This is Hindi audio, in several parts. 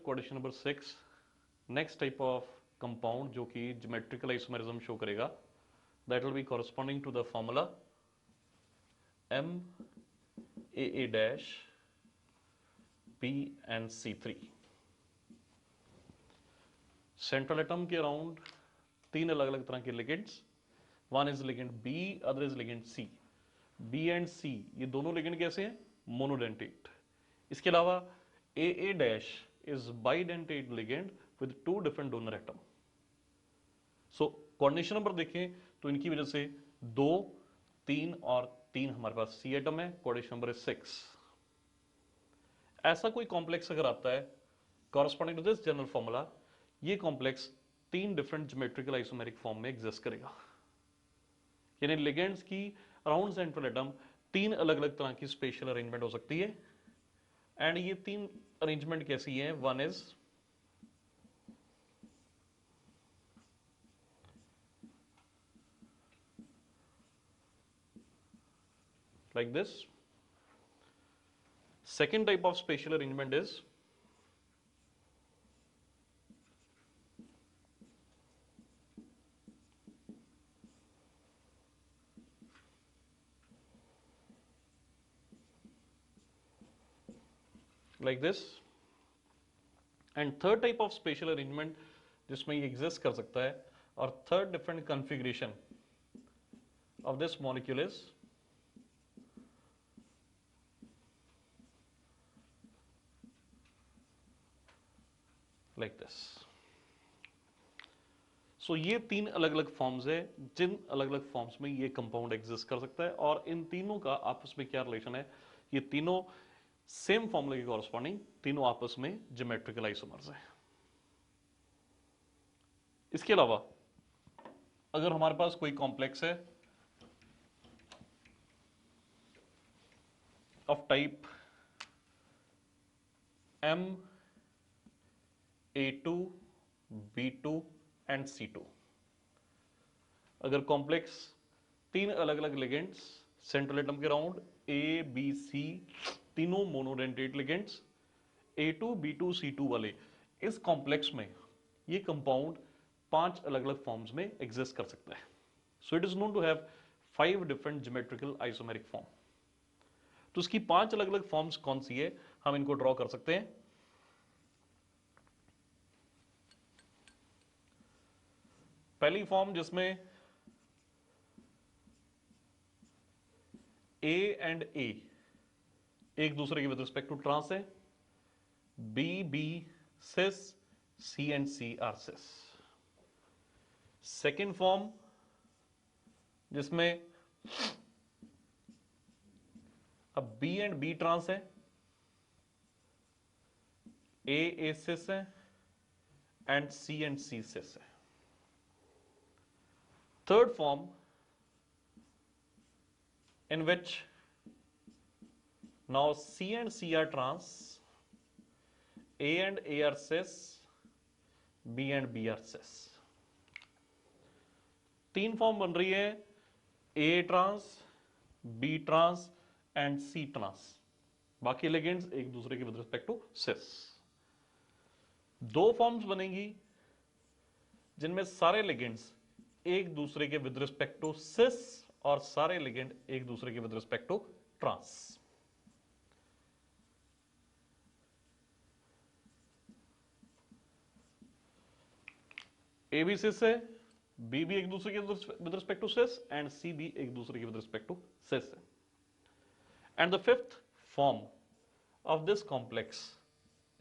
Question number 6, next type of compound जो कि ज्योमेट्रिकल आइसोमेरिज्म शो करेगा, that will be corresponding to the formula MAA dash BnC3। Central atom के अराउंड तीन अलग अलग तरह के ligands, one is ligand B, other is ligand C. B and C ये दोनों लिगेंड कैसे हैं? मोनोडेंटेट। इसके अलावा AA dash is bidentate ligand with two different donor atom. So coordination number देखें तो इनकी वजह से 2, 3 और 3 हमारे पास सी एटम है। Coordination number is 6। ऐसा कोई कॉम्प्लेक्स अगर आता है corresponding to this general formula, ये complex 3 different geometrical isomeric form में एग्जिस्ट करेगा। यानी लिगेंड्स की अराउंड सेंट्रल एटम 3 अलग अलग तरह की स्पेशल अरेंजमेंट हो सकती है। एंड ये 3 अरेंजमेंट कैसी है? One is like this. Second type of spatial arrangement is like this. And third type of spatial arrangement जिसमें ये एग्जिस्ट कर सकता है, और third different configuration of this molecule is like this. So ये 3 अलग अलग फॉर्म्स है, जिन अलग अलग फॉर्म्स में ये कंपाउंड एग्जिस्ट कर सकता है। और इन तीनों का आपस में क्या रिलेशन है? ये तीनों सेम फॉर्मूला के कॉरस्पॉन्डिंग तीनों आपस में ज्योमेट्रिकल आइसोमर्स हैं। इसके अलावा अगर हमारे पास कोई कॉम्प्लेक्स है of type MA2, B2 and C2, अगर कॉम्प्लेक्स 3 अलग अलग लिगेंड्स सेंट्रल एटम के राउंड A, B, C तीनों monodentate ligands A2, B2, C2 वाले, इस कॉम्प्लेक्स में ये कंपाउंड 5 अलग अलग फॉर्म्स में एग्जिस्ट कर सकता है। So it is known to have 5 different geometrical isomeric form. तो इसकी 5 अलग अलग फॉर्म्स कौन सी है, हम इनको ड्रॉ कर सकते हैं। पहली फॉर्म जिसमें A एंड A एक दूसरे के विद रिस्पेक्ट टू ट्रांस है, B cis, C and C are cis. Second form जिसमें अब B एंड B ट्रांस है, A सिस है एंड C सिस है। Third form in which now C and C are trans, A and A are cis, B and B are cis। 3 form बन रही है, A trans, B trans and C trans. बाकी लिगेंड्स एक दूसरे के with respect to cis. 2 forms बनेंगी जिनमें सारे लिगेंड्स एक दूसरे के विद रिस्पेक्ट टू सिस और सारे लिगेंड एक दूसरे के with respect to trans. A भी सिस है, बी भी एक दूसरे के with respect to cis and C भी एक दूसरे के विद रिस्पेक्ट टू सिस है। And the fifth form of this complex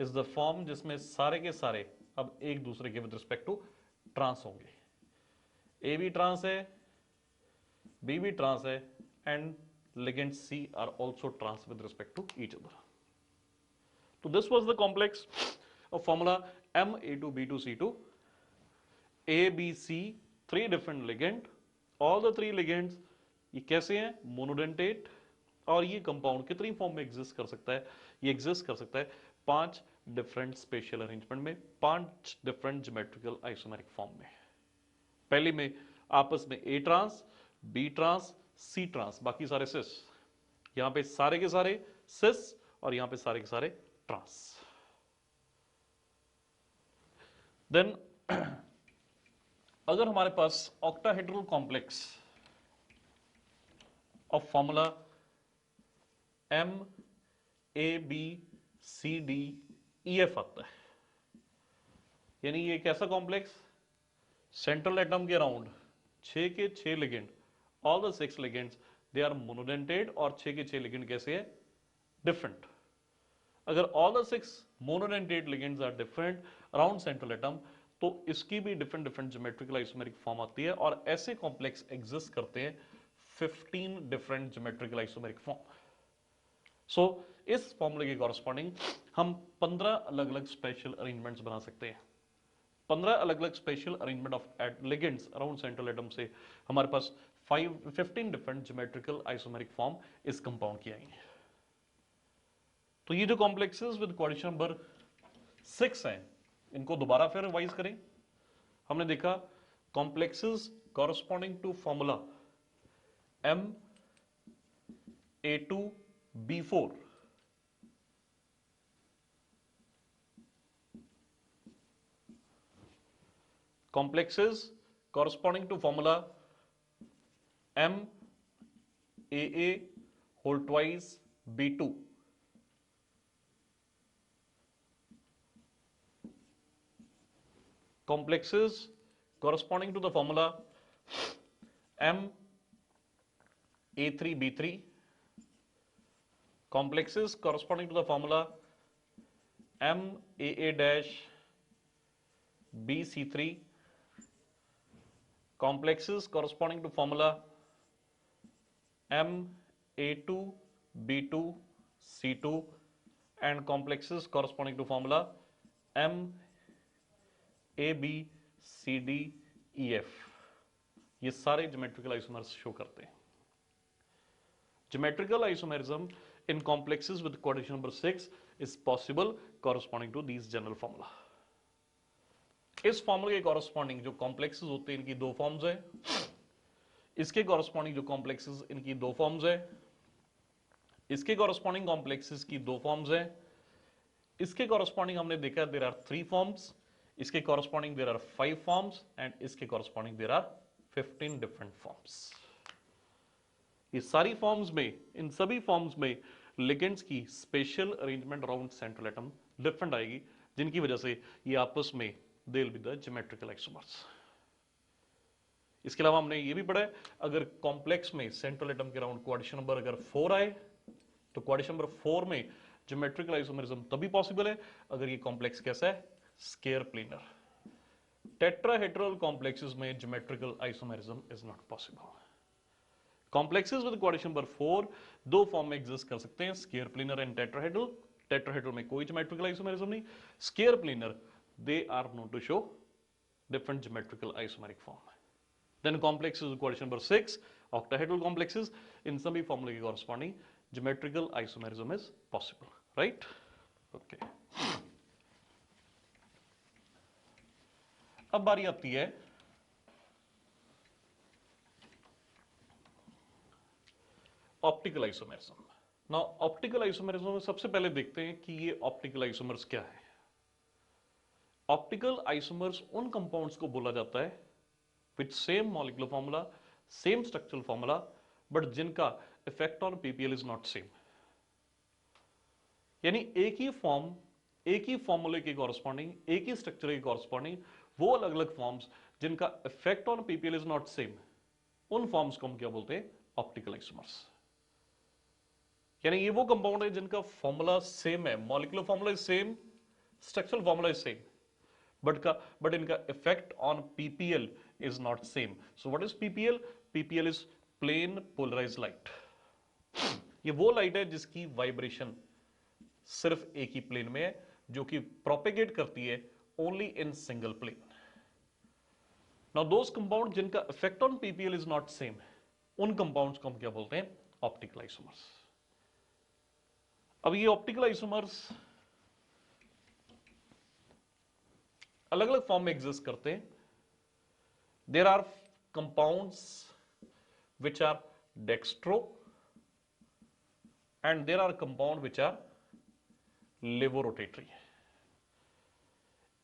is the form जिसमें सारे के सारे अब एक दूसरे के विद रिस्पेक्ट टू ट्रांस होंगे। ए भी ट्रांस है, B भी ट्रांस है and ligand C are also trans with respect to each other. So this was the complex of formula MA2B2C2, A, B, C, 3 different ligand, all the 3 ligands ये कैसे हैं? मोनोडेंटेट। और ये कंपाउंड कितनी फॉर्म में एग्जिस्ट कर सकता है? ये एग्जिस्ट कर सकता है 5 डिफरेंट स्पेशल अरेंजमेंट में, 5 डिफरेंट ज्योमेट्रिकल आइसोमेरिक फॉर्म में। पहले में आपस में A trans, B trans, C trans, बाकी सारे सिस। यहां पे सारे के सारे सिस और यहां पे सारे के सारे ट्रांस। देन अगर हमारे पास octahedral complex of formula M A B C D E F आता है, यानी ये कैसा कॉम्प्लेक्स, सेंट्रल एटम के अराउंड 6 के 6 ligand, all the 6 ligands they are monodentate, और 6 के 6 लिगेंड कैसे है, डिफरेंट। अगर all the 6 monodentate ligands are different around central atom, तो इसकी भी different different geometrical isomeric form आती है, और ऐसे कॉम्प्लेक्स एग्जिस्ट करते हैं 15 डिफरेंट ज्योमेट्रिकल आइसोमेरिक फॉर्म। सो इस फॉर्मूले के कॉरस्पॉन्डिंग हम 15 अलग अलग स्पेशल अरेंजमेंट्स बना सकते हैं। 15 अलग अलग special arrangement of ligands around central atom से हमारे पास 15 डिफरेंट ज्योमेट्रिकल आइसोमेरिक फॉर्म इस कंपाउंड की आएंगे। तो ये जो कॉम्प्लेक्सेस विद कोऑर्डिनेशन नंबर 6 हैं, इनको दोबारा फिर रिवाइज करें। हमने देखा complexes corresponding to formula MA2B4, complexes corresponding to formula MAA whole twice B2, complexes corresponding to the formula MA3B3, complexes corresponding to the formula MAA-BC3, complexes corresponding to formula MA2B2C2, and complexes corresponding to formula MABCDEF। ये सारे ज्योमेट्रिकल आइसोमर्स शो करते हैं। Geometrical isomerism in complexes with coordination number 6 is possible corresponding to these general formula। इस फॉर्मूले के कॉरस्पॉन्डिंग जो कॉम्प्लेक्सेस होते हैं इनकी दो फॉर्म्स है, इसके कॉरस्पॉन्डिंग जो कॉम्प्लेक्सेस इनकी दो फॉर्म्स है, इसके कॉरस्पॉन्डिंग कॉम्प्लेक्सेस की दो फॉर्म्स है, इसके कॉरस्पॉन्डिंग हमने देखा देयर आर 3 फॉर्म्स, इसके corresponding there are 5 forms, and इसके corresponding there are 15 different forms. ये सारी फॉर्म्स में, इन सभी फॉर्म्स में लिगेंड्स की special arrangement around central atom different आएगी, जिनकी वजह से ये आपस में they will be the geometrical isomers. इसके अलावा हमने ये भी पढ़ा है, अगर कॉम्प्लेक्स में सेंट्रल एटम के अराउंड कोऑर्डिनेशन नंबर अगर 4 आए, तो कोऑर्डिनेशन नंबर 4 में ज्योमेट्रिकल आइसोमेरिज्म तभी पॉसिबल है अगर ये कॉम्प्लेक्स कैसा है, स्केयर प्लेनर। टेट्राहेड्रल कॉम्प्लेक्सेस में geometrical isomerism is not possible. Complexes with coordination number 4 दो फॉर्म में एग्जिस्ट कर सकते हैं, square planar and tetrahedral. Tetrahedral में कोई ज्योमेट्रिकल आइसोमेरिज्म नहीं, square planar they are known to show different geometrical isomeric form. Then complexes with coordination number 6 octahedral complexes, इन सभी फॉर्मूले के corresponding geometrical isomerism is possible, right? Okay, अब बारी आती है optical isomerism. Now optical isomerism में सबसे पहले देखते हैं कि ये ऑप्टिकल आइसोमर्स क्या है। ऑप्टिकल आइसोमर्स उन कंपाउंड्स को बोला जाता है with same molecular formula, same structural formula, but जिनका effect on PPL is not same. यानी एक ही फॉर्म, एक ही फॉर्मूले के कॉरस्पॉन्डिंग, एक ही स्ट्रक्चर के कॉरस्पॉन्डिंग वो अलग अलग फॉर्म्स जिनका effect on PPL is not same, उन फॉर्म्स को हम क्या बोलते हैं, ऑप्टिकल आइसोमर्स। यानी ये वो कंपाउंड है जिनका फॉर्मूला सेम है, molecular formula is same, structural formula is same, but इनका effect on PPL is not same. So what is PPL? PPL is plane polarized light. ये वो लाइट है जिसकी वाइब्रेशन सिर्फ एक ही प्लेन में है, जो कि प्रोपेगेट करती है only in single plane. Now those compound जिनका effect on PPL is not same, उन कंपाउंड्स को हम क्या बोलते हैं, ऑप्टिकल आइसोमर्स। अब ये ऑप्टिकल आइसोमर्स अलग अलग फॉर्म में एग्जिस्ट करते हैं। There are compounds which are dextro and there are compound which are levorotatory।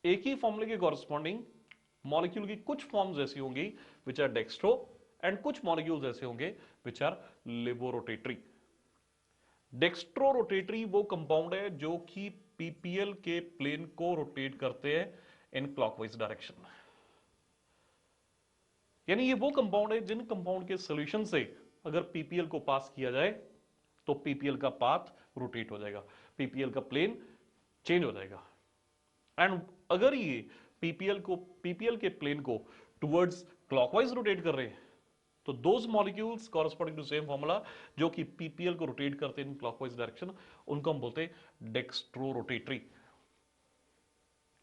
एक ही फॉर्मूले के कॉरस्पॉन्डिंग मॉलिक्यूल की कुछ फॉर्म्स ऐसी होंगी विच आर डेक्स्ट्रो एंड कुछ मॉलिक्यूल्स ऐसे होंगे विच आर लेबोरोटेटरी। डेक्स्ट्रो रोटेटरी वो कंपाउंड है जो कि पीपीएल के प्लेन को रोटेट करते हैं इन क्लॉकवाइज डायरेक्शन। यानी ये वो कंपाउंड है जिन कंपाउंड के सॉल्यूशन से अगर पीपीएल को पास किया जाए तो पीपीएल का पाथ रोटेट हो जाएगा, पीपीएल का प्लेन चेंज हो जाएगा। एंड अगर ये पीपीएल के प्लेन को टुवर्ड्स क्लॉकवाइज रोटेट कर रहे हैं तो those molecules corresponding to same formula जो कि पीपीएल को रोटेट करते हैं इन क्लॉकवाइज डायरेक्शन, उनको हम बोलते हैं डेक्स्ट्रो रोटेटरी।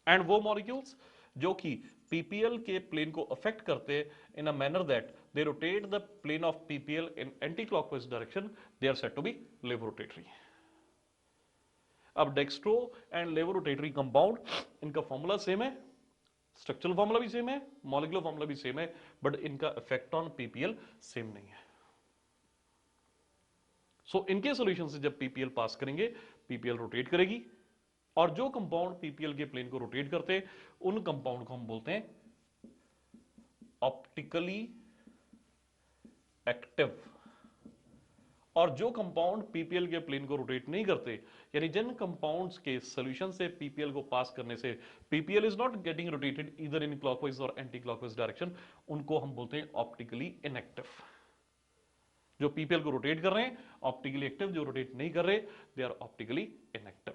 एंड वो मॉलिक्यूल्स जो कि पीपीएल के प्लेन को अफेक्ट करते हैं in a manner that they rotate the plane of PPL in anticlockwise direction, they are said to be laevorotatory. अब डेक्स्ट्रो एंड लेबोरोटेटरी कंपाउंड, इनका फॉर्मूला सेम है, स्ट्रक्चरल फॉर्मूला भी सेम है, मॉलिक्यूलर फॉर्मूला भी सेम है, बट इनका इफेक्ट ऑन पीपीएल सेम नहीं है। सो इनके सॉल्यूशन से जब पीपीएल पास करेंगे, पीपीएल रोटेट करेगी, और जो कंपाउंड पीपीएल के प्लेन को रोटेट करते हैं उन कंपाउंड को हम बोलते हैं ऑप्टिकली एक्टिव। और जो कंपाउंड पीपीएल के प्लेन को रोटेट नहीं करते, यानी जिन कंपाउंड्स के सॉल्यूशन से पीपीएल को पास करने से PPL is not getting rotated either in clockwise और एंटी क्लॉकवाइज डायरेक्शन, उनको हम बोलते हैं ऑप्टिकली इनएक्टिव। जो पीपीएल को रोटेट कर रहे हैं ऑप्टिकली एक्टिव, जो रोटेट नहीं कर रहे दे आर ऑप्टिकली इनएक्टिव।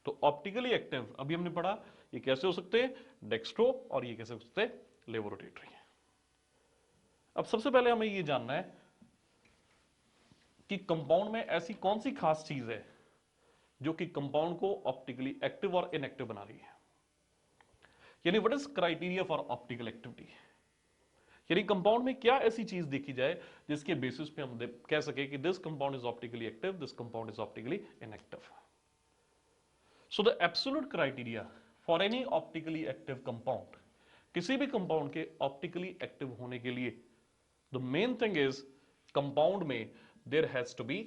तो ऑप्टिकली एक्टिव अभी हमने पढ़ा ये कैसे हो सकते हैं, डेक्स्ट्रो, और ये कैसे हो सकते हैं, लेबोरोटेटरी। अब सबसे पहले हमें ये जानना है कि कंपाउंड में ऐसी कौन सी खास चीज है जो कि कंपाउंड को ऑप्टिकली एक्टिव और इनएक्टिव बना रही है। यानी what is criteria for optical activity, यानी कंपाउंड में क्या ऐसी चीज देखी जाए जिसके बेसिस पे हम कह सके कि this compound is optically active, this compound is optically inactive. So the absolute criteria for any optically active compound, किसी भी कंपाउंड के ऑप्टिकली एक्टिव होने के लिए the main thing is compound में there has to be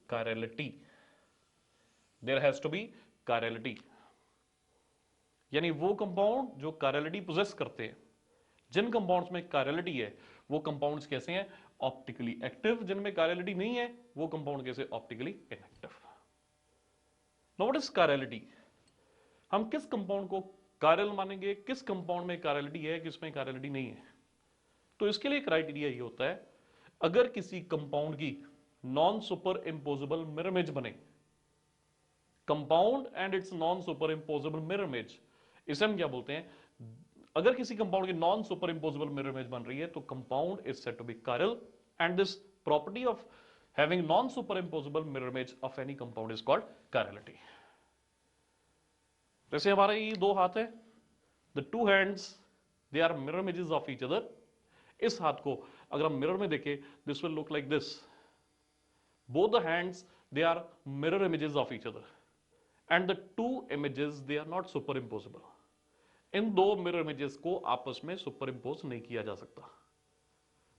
chirality, there has to be chirality. यानी वो कंपाउंड जो कायरलिटी पोजेस करते हैं, जिन कंपाउंड्स में कायरलिटी है वो कंपाउंड्स कैसे हैं, ऑप्टिकली एक्टिव। जिनमें कायरलिटी नहीं है वो कंपाउंड कैसे, optically inactive. Now what is chirality, हम किस कंपाउंड को कायरल मानेंगे, किस कंपाउंड में कायरलिटी है, किसमें कायरलिटी नहीं है। तो इसके लिए क्राइटेरिया ये होता है, अगर किसी कंपाउंड की non superimposable mirror image बने, compound and its non superimposable mirror image, इसे हम क्या बोलते हैं, अगर किसी कंपाउंड की non superimposable mirror image बन रही है तो compound is said to be chiral, and this property of having non superimposable mirror image of any compound is called chirality. जैसे हमारे ये दो हाथ है, the two hands they are mirror images of each other. इस हाथ को अगर हम मिरर में देखें, this will look like this. Both the hands they are mirror images of each other and the two images they are not superimposable. इन दो मिरर इमेजेस को आपस में सुपर इंपोज नहीं किया जा सकता।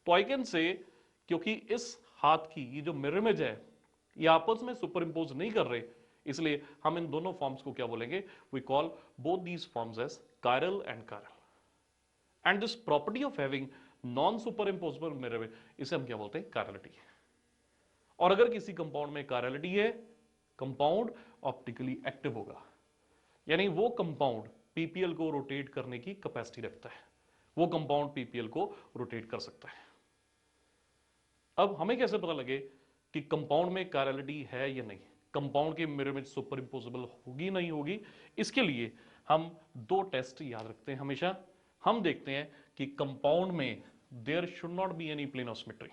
तो आई कैन से, क्योंकि इस हाथ की ये जो मिरर इमेज है ये आपस में सुपर इंपोज नहीं कर रहे, इसलिए हम इन दोनों फॉर्म्स को क्या बोलेंगे, we call both these forms as chiral and chiral. And this property of having non superimposable mirror image, इसे हम क्या बोलते हैं, कायरलिटी। और अगर किसी कंपाउंड में कायरलिटी है, कंपाउंड ऑप्टिकली एक्टिव होगा, यानी वो कंपाउंड पीपीएल को रोटेट करने की कैपेसिटी रखता है, वो कंपाउंड पीपीएल को रोटेट कर सकता है। अब हमें कैसे पता लगे कि कंपाउंड में कायरलिटी है या नहीं, कंपाउंड की मिरर इमेज सुपर इंपोजेबल होगी नहीं होगी, इसके लिए हम दो टेस्ट याद रखते हैं हमेशा। हम देखते हैं कि कंपाउंड में there should not be any plane of symmetry.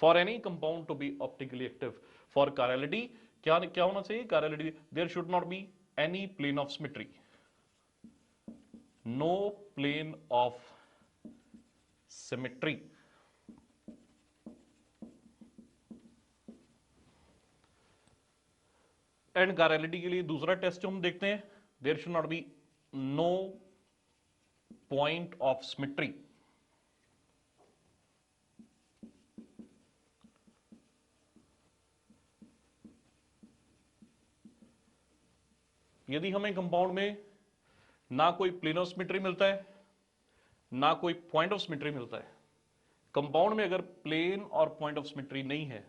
For any compound to be optically active, for chirality क्या क्या होना चाहिए, chirality there should not be any plane of symmetry, no plane of symmetry. And chirality के लिए दूसरा टेस्ट जो हम देखते हैं, there should not be no point of symmetry. यदि हमें कंपाउंड में ना कोई प्लेन ऑफ सिमेट्री मिलता है ना कोई पॉइंट ऑफ सिमेट्री मिलता है, कंपाउंड में अगर प्लेन और पॉइंट ऑफ सिमेट्री नहीं है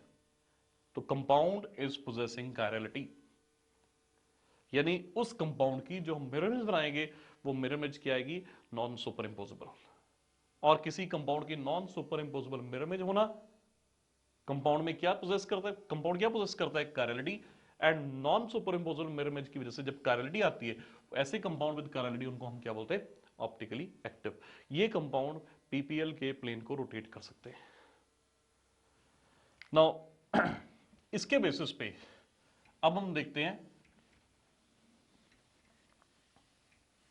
तो कंपाउंड इज पोजेसिंग कायरलिटी, यानी उस कंपाउंड की जो हम मिरर इमेज बनाएंगे वो मिरर इमेज क्या आएगी, नॉन सुपर इंपोजिबल। और किसी कंपाउंड की non superimposable mirror image होना कंपाउंड में क्या पोजेस करता है, कंपाउंड क्या पोजेस करता है, chirality. And non superimposable mirror image की वजह से जब कायरलिटी आती है, ऐसे कंपाउंड विद कायरलिटी उनको हम क्या बोलते हैं, ऑप्टिकली एक्टिव। ये कंपाउंड पीपीएल के प्लेन को रोटेट कर सकते हैं। नाउ इसके बेसिस पे अब हम देखते हैं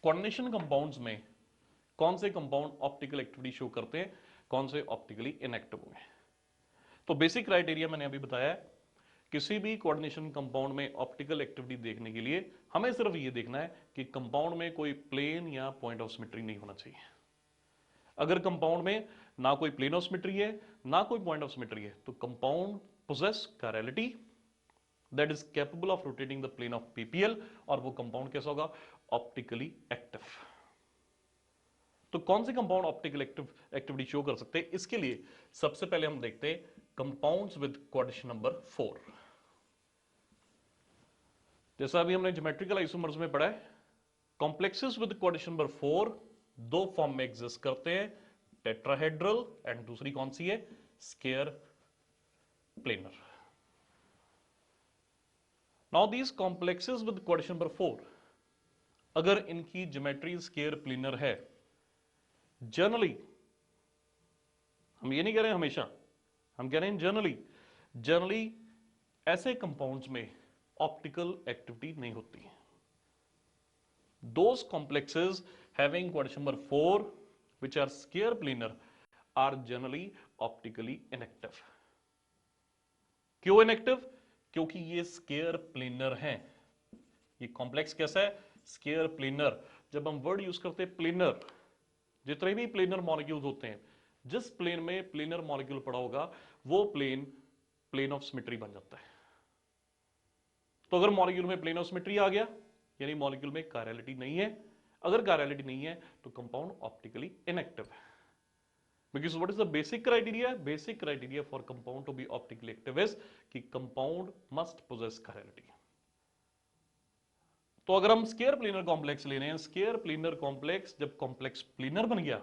कोऑर्डिनेशन कंपाउंड्स में कौन से कंपाउंड ऑप्टिकल एक्टिविटी शो करते हैं, कौन से ऑप्टिकली इनएक्टिव होंगे। तो बेसिक क्राइटेरिया मैंने अभी बताया है, किसी भी कोऑर्डिनेशन कंपाउंड में ऑप्टिकल एक्टिविटी देखने के लिए हमें सिर्फ ये देखना है कि कंपाउंड में कोई प्लेन या पॉइंट ऑफ सिमेट्री नहीं होना चाहिए। अगर कंपाउंड में ना कोई प्लेन ऑफ सिमेट्री है ना कोई पॉइंट ऑफ सिमेट्री है तो compound possess chirality that is capable of rotating the plane of PPL, और वो कंपाउंड कैसा होगा, ऑप्टिकली एक्टिव। तो कौन से कंपाउंड ऑप्टिकल एक्टिविटी शो कर सकते हैं, इसके लिए सबसे पहले हम देखते हैं कंपाउंड्स विद कोऑर्डिनेशन नंबर 4। जैसा अभी हमने ज्योमेट्रिकल आइसोमर्स में पढ़ा है, कॉम्प्लेक्सेस विद कोऑर्डिनेशन नंबर 4 दो फॉर्म में एग्जिस्ट करते हैं, टेट्राहेड्रल एंड दूसरी कौन सी है, square planar. Now these complexes with coordination number 4 अगर इनकी ज्योमेट्री स्क्वायर प्लेनर है, जनरली हम ये नहीं कह रहे हैं हमेशा, हम कह रहे हैं जनरली ऐसे कंपाउंड्स में ऑप्टिकल एक्टिविटी नहीं होती है। Those complexes having coordination number 4 which are square planar are generally optically inactive। क्यों इनएक्टिव, क्योंकि ये स्क्वायर प्लेनर हैं। ये कॉम्प्लेक्स कैसा है, स्क्वायर प्लेनर। जब हम वर्ड यूज करते हैं प्लेनर, जितने भी प्लेनर मॉलिक्यूल्स होते हैं, जिस प्लेन में प्लेनर मॉलिक्यूल पड़ा होगा वो प्लेन ऑफ सिमेट्री बन जाता है। तो अगर मॉलिक्यूल में प्लेन ऑफ सिमेट्री आ गया यानी मॉलिक्यूल में कायरलिटी नहीं है, अगर कायरलिटी नहीं है तो कंपाउंड ऑप्टिकली इनएक्टिव है। Because what is the basic criteria, basic criteria for compound to be optically active is कि कंपाउंड मस्ट पोजेस कायरलिटी। तो अगर हम स्क्वायर प्लेनर कॉम्प्लेक्स ले रहे हैं, स्क्वायर प्लेनर कॉम्प्लेक्स जब कॉम्प्लेक्स प्लेनर बन गया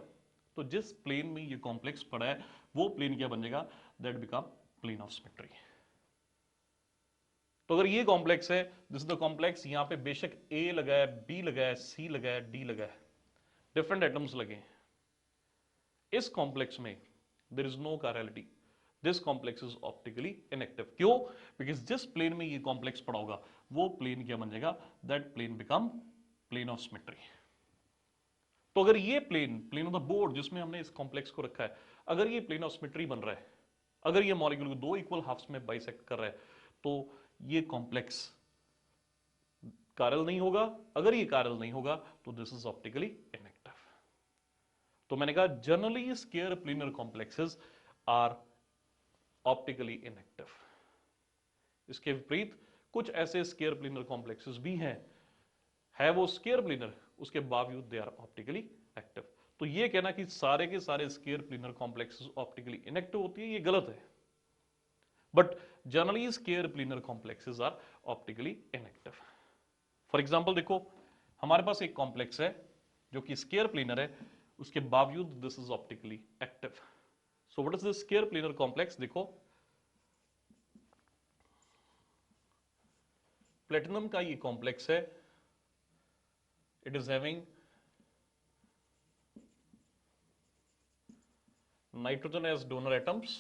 तो जिस प्लेन में ये कॉम्प्लेक्स पड़ा है वो प्लेन क्या बन जाएगा, that become plane of symmetry. तो अगर ये कॉम्प्लेक्स है, दिस इज द कॉम्प्लेक्स, यहां पे बेशक ए लगा है, बी लगा है, सी लगा है, डी लगा है, डिफरेंट एटम्स लगे, इस कॉम्प्लेक्स में there is no chirality, this complex is optically inactive. क्यों, बिकॉज जिस प्लेन में ये कॉम्प्लेक्स पड़ा होगा वो प्लेन क्या बन जाएगा, that plane become plane of symmetry. तो अगर ये प्लेन ऑफ द बोर्ड जिसमें हमने इस कॉम्प्लेक्स को रखा है, अगर ये प्लेन ऑफ सिमेट्री बन रहा है, अगर ये मॉलिक्यूल को दो इक्वल हाफ्स में बाइसेक्ट कर रहा है, तो ये कॉम्प्लेक्स कायरल नहीं होगा। अगर ये कायरल नहीं होगा तो दिस इज ऑप्टिकली इनएक्टिव। तो मैंने कहा generally square planar complexes are optically inactive. इसके विपरीत कुछ ऐसे स्क्वायर प्लेनर कॉम्प्लेक्सेस भी हैं, है वो स्क्वायर प्लेनर, उसके बावजूद दे आर ऑप्टिकली एक्टिव। तो ये कहना कि सारे के सारे square planar complexes optically inactive होती है, ये गलत है। But generally square planar complexes are optically inactive. For example देखो, हमारे पास एक कॉम्प्लेक्स है जो कि स्क्वायर प्लेनर है, उसके बावजूद this is optically active. So what is this square planar complex, देखो प्लेटिनम का ये कॉम्प्लेक्स है, it is having nitrogen as donor atoms,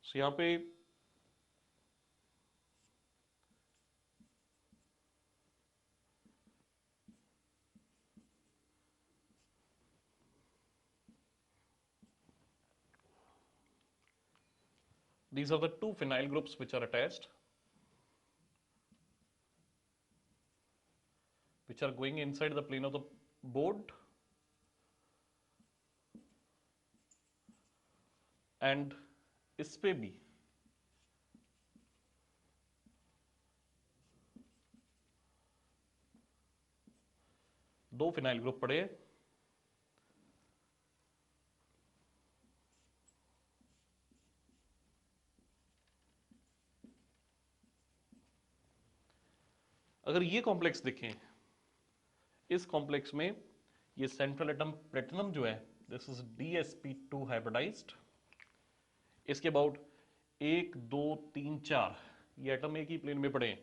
यहां पे These are the two phenyl groups which are attached, which are going inside the plane of the board, and इस पे भी दो फिनाइल ग्रुप पड़े हैं। अगर ये कॉम्प्लेक्स देखें, इस कॉम्प्लेक्स में ये सेंट्रल एटम प्लेटिनम जो है, दिस इज DsP2 हाइब्रिडाइज्ड। इसके अबाउट 1 2 3 4 ये एटम एक ही प्लेन में पड़े हैं,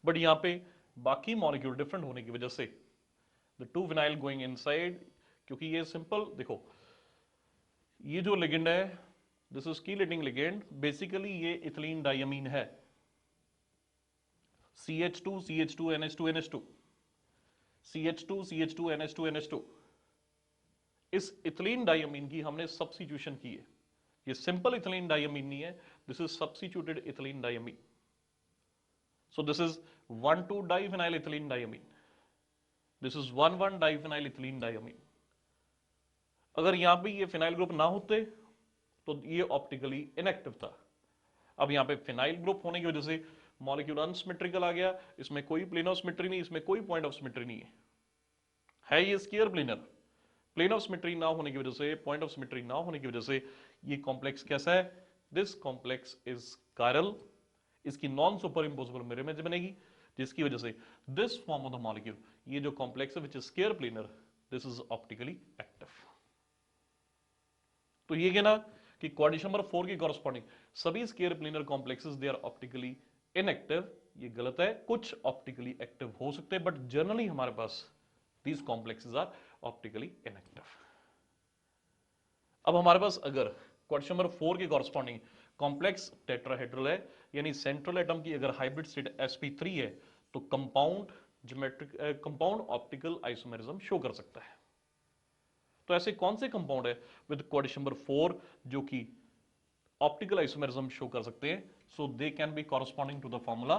बट यहां पे बाकी मॉलिक्यूल डिफरेंट होने की वजह से the two vinyl going inside, क्योंकि ये सिंपल देखो, ये जो लिगेंड है this is chelating ligand, basically ये इथिलीन डायमीन है, CH2 CH2 NH2 NH2 CH2 CH2 NH2 NH2। इस इथिलीन डायमीन की हमने सब्स्टिट्यूशन की है। ये सिंपल इथिलीन डायमीन नहीं है, this is substituted ethylene diamine. So this is 1,2 diphenyl ethylene diamine, this is 1,1 diphenyl ethylene diamine. अगर यहां पे ये फिनाइल ग्रुप ना होते तो ये ऑप्टिकली इनएक्टिव था। अब यहां पे फिनाइल ग्रुप होने की वजह से मॉलिक्यूल अनसिमेट्रिकल आ गया, इसमें कोई प्लेन ऑफ सिमेट्री नहीं, इसमें कोई पॉइंट ऑफ सिमेट्री नहीं है ये square planar. Plane of symmetry ना होने की वजह से, पॉइंट ऑफ सिमेट्री ना होने की वजह से ये कॉम्प्लेक्स कैसा है? This complex is chiral. इसकी non superimposable mirror image बनेगी, जिसकी वजह से this form of the molecule, ये जो कॉम्प्लेक्स है which is square planar, this is optically active. तो ये कहना कि क्वाड्रेचर नंबर 4 की कॉरस्पॉन्डिंग सभी square planar complexes they are optically inactive, ये गलत है। कुछ ऑप्टिकली एक्टिव हो सकते हैं, बट जनरली हमारे पास these complexes are optically inactive. अब हमारे पास अगर क्वेश्चन नंबर 4 के कॉरस्पॉन्डिंग कॉम्प्लेक्स टेट्राहेड्रल है, यानी सेंट्रल एटम की अगर हाइब्रिड स्टेट sp3 है, तो compound geometric compound optical isomerism show कर सकता है। तो ऐसे कौन से कंपाउंड है विद क्वेश्चन नंबर 4 जो कि ऑप्टिकल आइसोमेरिज्म शो कर सकते हैं? So they can be corresponding to the formula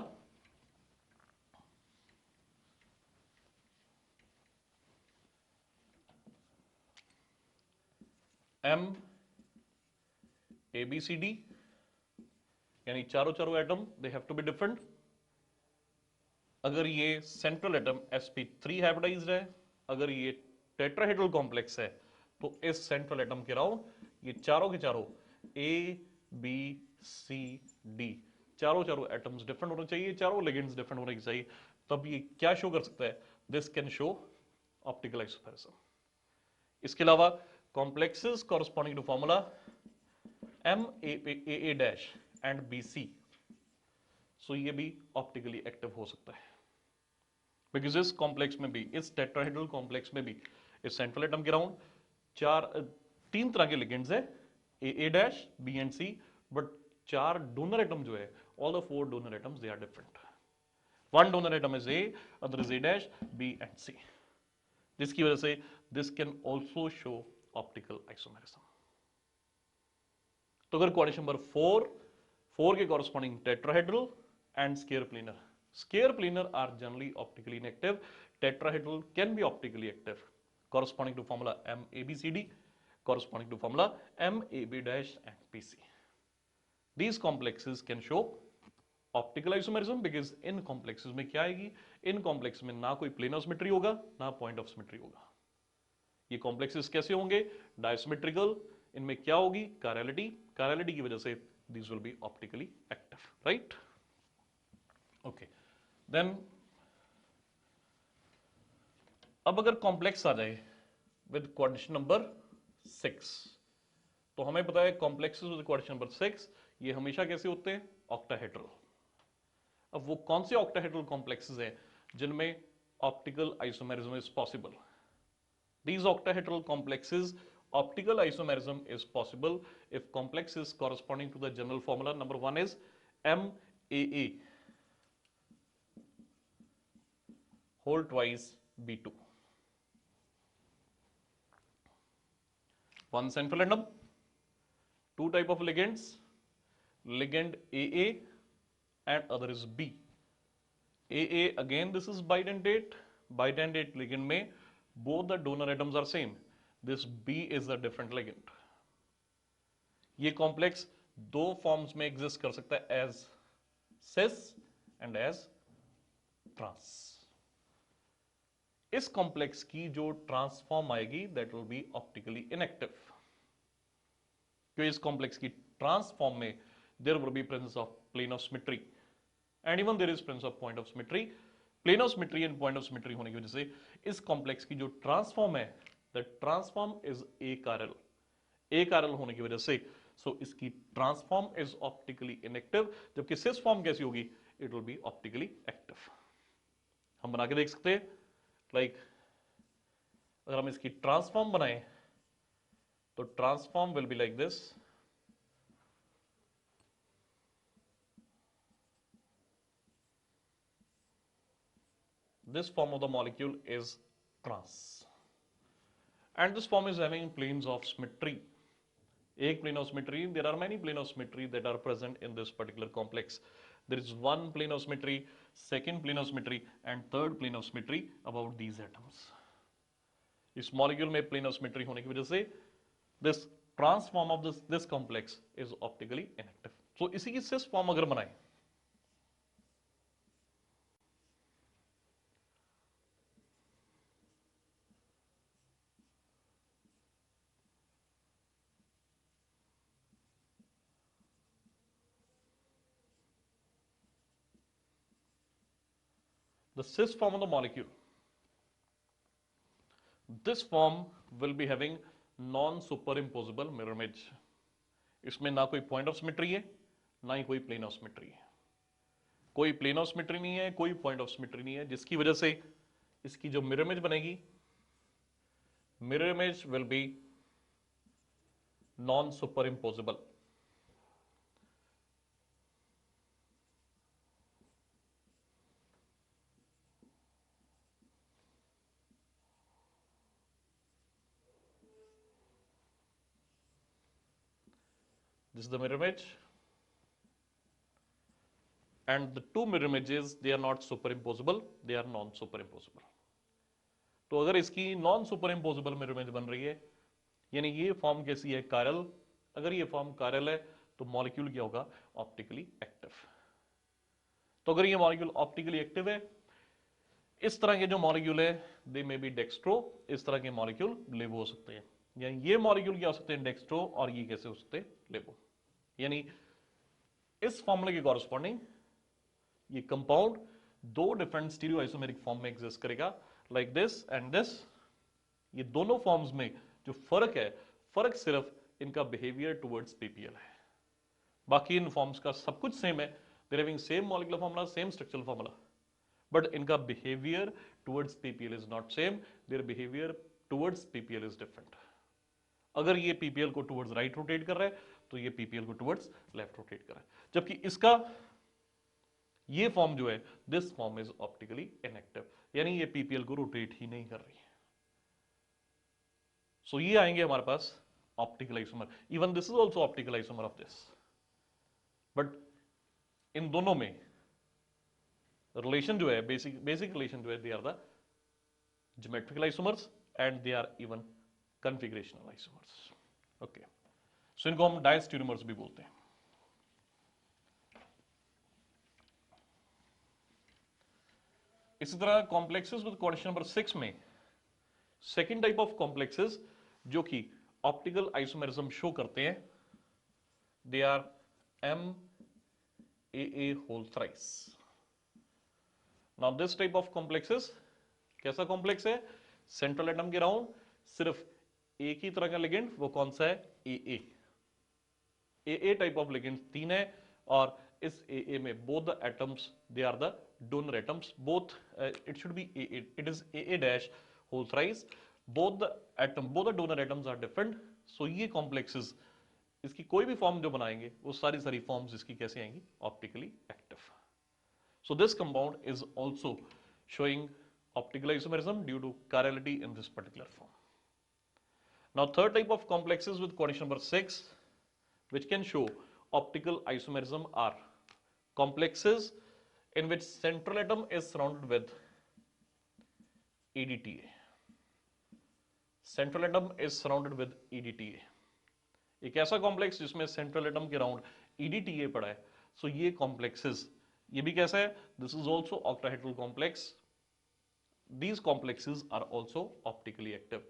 MABCD, यानी चारों atom they have to be different. अगर ये सेंट्रल एटम sp3 हाइब्रिडाइज्ड है, अगर ये टेट्राहेड्रल कॉम्प्लेक्स है, तो इस सेंट्रल एटम के अराउंड ये चारों के चारों ABCD चारों एटम्स डिफरेंट होने चाहिए, चारों लिगेंड्स डिफरेंट होने चाहिए, तब ये क्या शो कर सकता है? This can show optical isomerism. इसके अलावा complexes corresponding to formula MAA dash and BC, so ये भी ऑप्टिकली एक्टिव हो सकता है, बिकॉज इस कॉम्प्लेक्स में भी, इस टेट्राहेड्रल कॉम्प्लेक्स में भी इस सेंट्रल एटम के अराउंड तीन तरह के लिगेंड्स है, AA dash B and C, but 4 donor atom जो है, all the 4 donor atoms they are different. One donor atom is A, other is A dash B and C, जिसकी वजह से this can also show optical isomerism. तो अगर क्वेश्चन नंबर 4 के corresponding tetrahedral and square planar, square planar are generally optically inactive, tetrahedral can be optically active, corresponding to formula MABCD, corresponding to formula MAB dash and PC. These complexes can show optical isomerism because in complexes में क्या आएगी? इन complexes में ना कोई plane of symmetry होगा, ना point of symmetry होगा। ये complexes कैसे होंगे? Disymmetrical। इनमें क्या होगी? Chirality। Chirality की वजह से these will be optically active, right? Okay, then अब अगर कॉम्प्लेक्स आ जाए विद क्वाड्रेचर नंबर 6, तो हमें पता है कॉम्प्लेक्सेस विद क्वाड्रेचर नंबर 6 ये हमेशा कैसे होते हैं? ऑक्टाहेड्रल। अब वो कौन से ऑक्टाहेड्रल कॉम्प्लेक्सेस हैं जिनमें optical isomerism is possible? These octahedral complexes optical isomerism is possible if complexes corresponding to the general formula number 1 is MAA whole twice B2, one central atom, two type of ligands, ligand AA and other is B. AA again this is bidentate, bidentate ligand में both the donor atoms are same. This B is a different ligand. ये कॉम्प्लेक्स दो फॉर्म्स में एग्जिस्ट कर सकता है, as cis and as trans. इस कॉम्प्लेक्स की जो ट्रांसफॉर्म आएगी that will be optically inactive. क्योंकि इस कॉम्प्लेक्स की ट्रांसफॉर्म में there will be presence of plane of symmetry and even there is presence of point of symmetry. Plane of symmetry and point of symmetry होने की वजह से इस कॉम्प्लेक्स की जो ट्रांसफॉर्म है दैट ट्रांसफॉर्म इज अकार्यल. अकार्यल होने की वजह से सो इसकी ट्रांसफॉर्म इज ऑप्टिकली इनएक्टिव, जबकि सिस फॉर्म कैसी होगी, it will be optically active. हम बना के देख सकते हैं. लाइक अगर हम इसकी ट्रांसफॉर्म बनाएं तो transform will be like this. This form of the molecule is trans, and this form is having planes of symmetry. एक plane of symmetry, there are many plane of symmetry that are present in this particular complex. There is one plane of symmetry, second plane of symmetry and third plane of symmetry about these atoms. इस molecule में plane of symmetry होने की वजह से this trans form of this complex is optically inactive. So इसी की cis form अगर बनाएं the cis form of the molecule, this form will be having non-superimposable mirror image. इसमें ना कोई पॉइंट ऑफ सिमेट्री है ना ही कोई प्लेन ऑफ सिमेट्री है. कोई प्लेन ऑफ सिमेट्री नहीं है, कोई पॉइंट ऑफ सिमेट्री नहीं है, जिसकी वजह से इसकी जो मिरर इमेज बनेगी, mirror image will be non superimposable. This is the mirror image, and the two mirror images they are not superimposable, they are non-superimposable. तो अगर इसकी नॉन सुपरइम्पोजेबल मिरर इमेज बन रही है, यानी ये फॉर्म कैसी है, कायरल. अगर ये फॉर्म कायरल है तो मॉलिक्यूल क्या होगा, ऑप्टिकली एक्टिव. तो अगर ये मॉलिक्यूल ऑप्टिकली एक्टिव है, इस तरह के जो मॉलिक्यूल है दे मे बी डेक्स्ट्रो, इस तरह के मॉलिक्यूल लेवो हो सकते हैं. यानी ये मॉलिक्यूल क्या हो सकते हैं, डेक्स्ट्रो, और ये कैसे हो सकते हैं, लेवो. यानी इस फॉर्मूले के कॉरस्पॉन्डिंग ये कंपाउंड दो डिफरेंट स्टीरियो आइसोमेरिक फॉर्म में एग्जिस्ट करेगा, लाइक दिस एंड दिस. ये दोनों फॉर्म्स में जो फर्क है, फर्क सिर्फ इनका बिहेवियर टुवर्ड्स पीपीएल है. बाकी इन फॉर्म्स का सब कुछ सेम है, they're having same molecular formula, same structural formula, but इनका behaviour towards PPL is not same, their behaviour towards PPL is different. अगर ये पीपीएल को टुवर्ड्स राइट रोटेट कर रहा है तो ये पीपीएल को टुवर्ड्स लेफ्ट रोटेट कर रहा है, जबकि इसका ये फॉर्म जो है, this form is optically inactive, यानी ये पीपीएल को रोटेट ही नहीं कर रही है. सो ये आएंगे हमारे पास optical isomer. Even this is also optical isomer of this, but इन दोनों में रिलेशन जो है, बेसिक रिलेशन जो है, they are the geometrical isomers and they are even configurational isomers. Okay, so इनको हम डायस्टेरियोमर्स भी बोलते हैं. इसी तरह कॉम्प्लेक्सेस विद क्वेश्चन नंबर 6 में सेकेंड टाइप ऑफ कॉम्प्लेक्सेस जो कि ऑप्टिकल आइसोमेरिज्म शो करते हैं, they are MAA whole thrice. Now this type of complexes कैसा कॉम्प्लेक्स है, सेंट्रल एटम के राउंड सिर्फ एक ही तरह का लिगेंड, वो कौन सा है, AA. AA type of ligand 3 है, और इस AA में both the atoms they are the donor atoms, both it should be AA, it is AA dash whole thrice. both the donor atoms are different. so ये complexes इसकी कोई भी फॉर्म जो बनाएंगे वो सारी फॉर्म्स इसकी कैसे आएंगी, optically active. so this compound is also showing optical isomerism due to chirality in this particular form. Now third type of complexes with coordination number 6, which can show optical isomerism are complexes in which central atom is surrounded with EDTA. Central atom is surrounded with EDTA. एक ऐसा कॉम्प्लेक्स जिसमें सेंट्रल एटम के राउंड EDTA पड़ा है. सो ये कॉम्प्लेक्सेस, ये भी कैसा है? This is also octahedral complex. These complexes are also optically active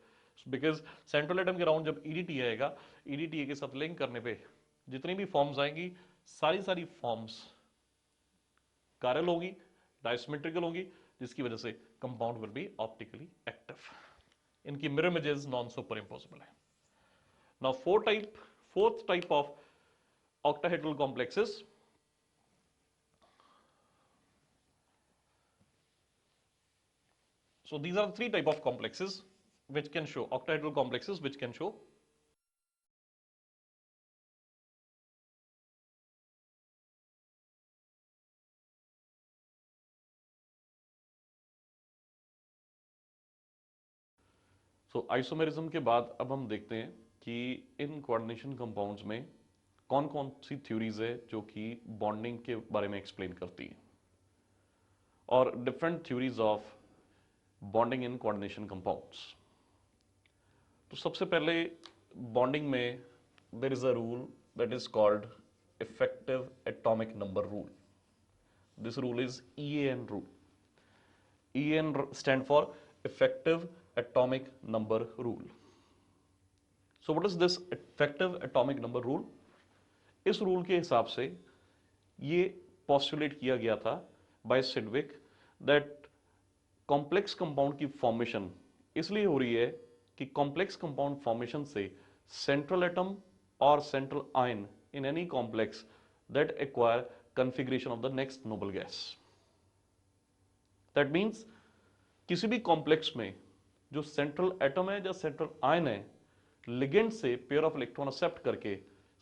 because central atom के राउंड जब EDTA आएगा, EDTA के साथ लिंक करने पे जितनी भी फॉर्म्स आएंगी, सारी फॉर्म्स कायरल होगी, डायसिमेट्रिकल होगी, जिसकी वजह से compound will be optically active. इनकी mirror images non superimposable है. Now fourth type of octahedral complexes. So these are the three type of complexes which can show octahedral complexes which can show isomerism के बाद अब हम देखते हैं कि इन कोऑर्डिनेशन कंपाउंड्स में कौन कौन सी थ्योरीज है जो कि बॉन्डिंग के बारे में एक्सप्लेन करती है और different theories of bonding in coordination compounds. तो सबसे पहले बॉन्डिंग में there is a rule that is called effective atomic number rule. This rule is EAN rule. EAN stand for effective atomic number rule. So what is this effective atomic number rule? इस रूल के हिसाब से ये पोस्टुलेट किया गया था by Sidgwick that complex compound की फॉर्मेशन इसलिए हो रही है कि कॉम्प्लेक्स कंपाउंड फॉर्मेशन से सेंट्रल एटम और central ion in any complex that acquire configuration of the next noble gas. That means किसी भी कॉम्प्लेक्स में जो सेंट्रल एटम है या सेंट्रल आयन है, लिगेंड से पेयर ऑफ इलेक्ट्रॉन एक्सेप्ट करके,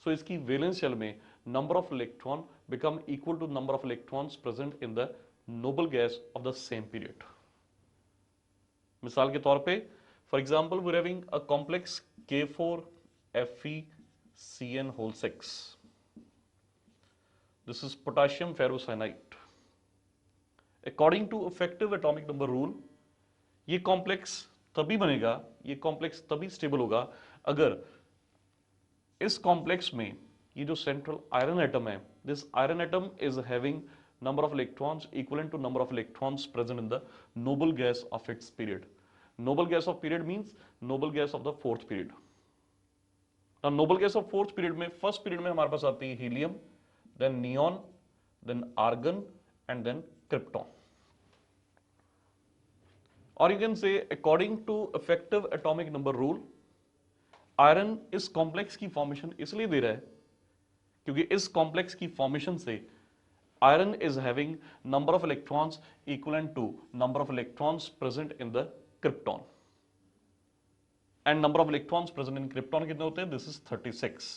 सो इसकी वैलेंस शेल में number of electron become equal to number of electrons present in the noble gas of the same period. मिसाल के तौर पे for example we are having a complex K4FeCN6. This is potassium ferrocyanide. According to effective atomic number rule ये कॉम्प्लेक्स तभी बनेगा, ये कॉम्प्लेक्स तभी स्टेबल होगा अगर इस कॉम्प्लेक्स में ये जो सेंट्रल आयरन एटम है, this iron atom is having number of electrons equivalent to number of electrons present in the noble gas of its period. Noble gas of period means noble gas of the fourth period. Now noble gas of fourth period में first period में हमारे पास आती है helium, then neon, then argon and then krypton. Or you can say according to effective atomic number rule, iron इस कॉम्प्लेक्स की फॉर्मेशन इसलिए दे रहा है क्योंकि इस कॉम्प्लेक्स की फॉर्मेशन से iron is having number of electrons equivalent to number of electrons present in the krypton and number of electrons present in krypton कितने होते हैं? This is 36.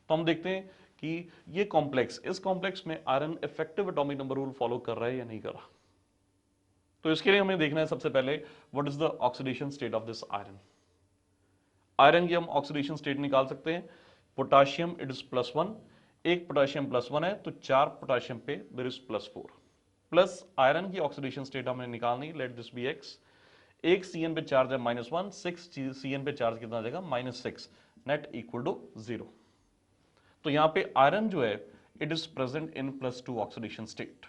तो हम देखते हैं कि ये कॉम्प्लेक्स, इस कॉम्प्लेक्स में iron effective atomic number rule follow कर रहा है या नहीं कर रहा. तो इसके लिए हमें देखना है सबसे पहले what is the oxidation state of this iron. Iron की हम ऑक्सीडेशन स्टेट निकाल सकते हैं. पोटाशियम इट इज +1, एक पोटेशियम +1 है तो 4 पोटेशियम पे देयर इज +4 प्लस आयरन की ऑक्सीडेशन स्टेट हमें निकालनी, लेट दिस बी x. एक Cn पे चार्ज है -1, 6 Cn पे चार्ज कितना आ जाएगा? -6, नेट इक्वल टू 0. तो यहां पे आयरन जो है it is present in +2 oxidation state.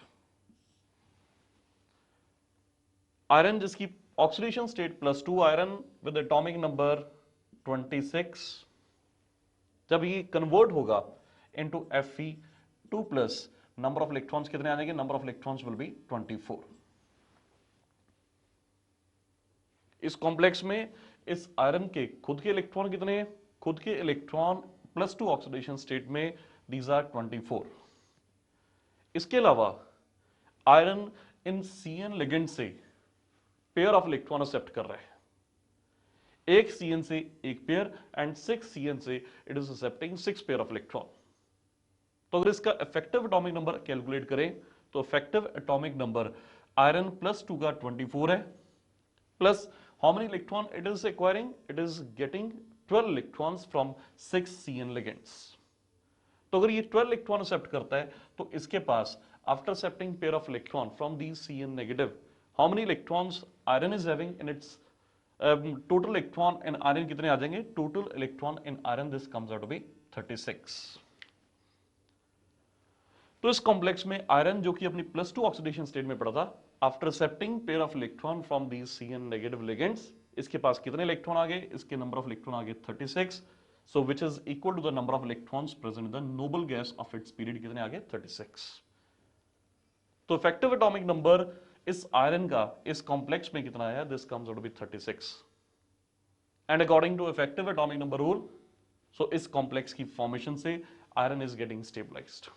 Iron जिसकी oxidation state +2 iron with atomic number 26, जब ये कन्वर्ट होगा into Fe2+, number of electrons कितने आ जाएंगे? Number of electrons will be 24. इस कॉम्प्लेक्स में इस आयरन के खुद के इलेक्ट्रॉन कितने हैं? खुद के इलेक्ट्रॉन +2 ऑक्सीडेशन स्टेट में दीज आर 24. इसके अलावा आयरन इन Cn लिगेंड से पेयर ऑफ इलेक्ट्रॉन एक्सेप्ट कर रहा है. एक Cn से एक पेयर एंड 6 Cn से it is accepting 6 pair of electron. तो अगर इसका इफेक्टिव एटॉमिक नंबर कैलकुलेट करें तो इफेक्टिव एटॉमिक नंबर आयरन +2 का 24 है, plus how many electron it is acquiring? It is getting 12 electrons from 6 Cn ligands. तो अगर ये 12 इलेक्ट्रॉन एक्सेप्ट करता है तो इसके पास after accepting pair of electron from these Cn negative, how many electrons iron is having in its total electron in iron कितने आ जाएंगे? Total electron in iron this comes out to be 36। तो इस कॉम्प्लेक्स में आयरन जो कि अपनी +2 ऑक्सीडेशन स्टेट में पड़ा था, after accepting pair of electron from these Cn negative ligands, इसके पास कितने इलेक्ट्रॉन आ गए? इसके नंबर ऑफ इलेक्ट्रॉन आ गए 36, so which is equal to the number of electrons present in the noble gas of its period, कितने आ गए? 36। तो इफेक्टिव एटॉमिक नंबर इस आयरन का इस कॉम्प्लेक्स में कितना आया? This comes out to be 36। And according to effective atomic number rule, so इस कॉम्प्लेक्स की फॉर्मेशन से आयरन इज गेटिंग स्टेबलाइज्ड।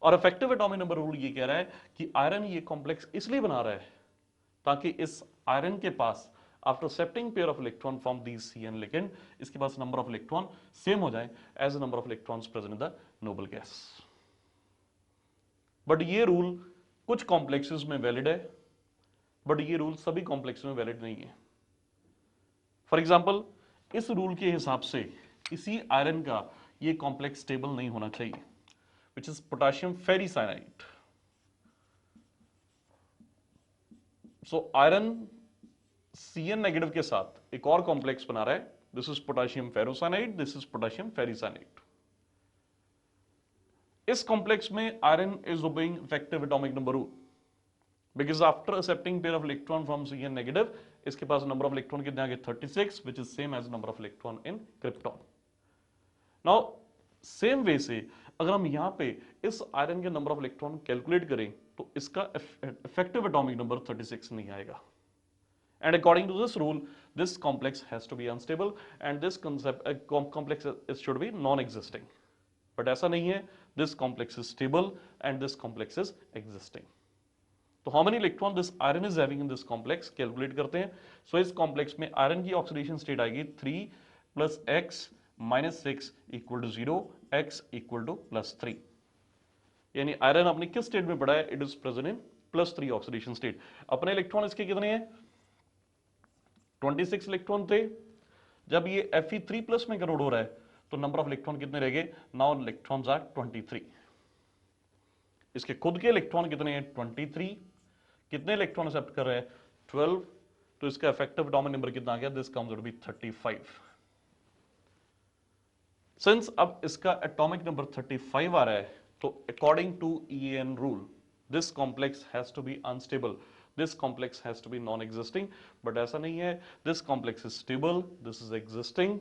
और इफेक्टिव एटॉमिक नंबर रूल ये कह रहा है कि आयरन ये कॉम्प्लेक्स इसलिए बना रहा है ताकि इस आयरन के पास after accepting pair of electron from these Cn ligand, इसके पास नंबर ऑफ इलेक्ट्रॉन सेम हो जाए as the number of electrons present in the noble gas. But ये रूल कुछ कॉम्प्लेक्सेस में वैलिड है, बट ये रूल सभी कॉम्प्लेक्स में वैलिड नहीं है। फॉर एग्जाम्पल, इस रूल के हिसाब से इसी आयरन का ये कॉम्प्लेक्स स्टेबल नहीं होना चाहिए, which is potassium ferricyanide. So iron Cn negative के साथ एक और कॉम्प्लेक्स बना रहा है, this is potassium ferrocyanide, this is potassium ferricyanide. इस कॉम्प्लेक्स में iron is obeying effective atomic number rule, because after accepting pair of electron from Cn negative, इसके पास नंबर ऑफ इलेक्ट्रॉन कितने आ गए? 36, which is same as number of electron in krypton. Now same way से अगर हम यहां पे इस आयरन के नंबर ऑफ इलेक्ट्रॉन कैलकुलेट करें तो इसका इफेक्टिव एटॉमिक नंबर 36 नहीं आएगा। And according to this rule, this complex has to be unstable and this complex should be non existing. But ऐसा नहीं है, this complex is stable and this complex is existing. तो how many electron this iron is having in this complex calculate करते हैं। सो इस कॉम्प्लेक्स में आयरन की ऑक्सीडेशन स्टेट आएगी 3 + x - 6 = 0, x = +3। यानी आयरन अपनी किस स्टेट में पड़ा है? It is present in +3 oxidation state. अपने इलेक्ट्रॉन इसके कितने हैं? 26 इलेक्ट्रॉन थे। जब ये Fe3+ में कन्वर्ट हो रहा है तो नंबर ऑफ इलेक्ट्रॉन कितने रह गए? Now electrons are 23। इसके खुद के इलेक्ट्रॉन कितने हैं? 23। कितने इलेक्ट्रॉन एक्सेप्ट कर रहे हैं? 12। तो इसका इफेक्टिव एटॉमिक नंबर कितना आ गया? This comes out to be 35। Since अब इसका एटॉमिक नंबर 35 आ रहा है, तो according to EAN rule, this complex has to be unstable, this complex has to be non existing. But ऐसा नहीं है, this complex is stable, this is existing,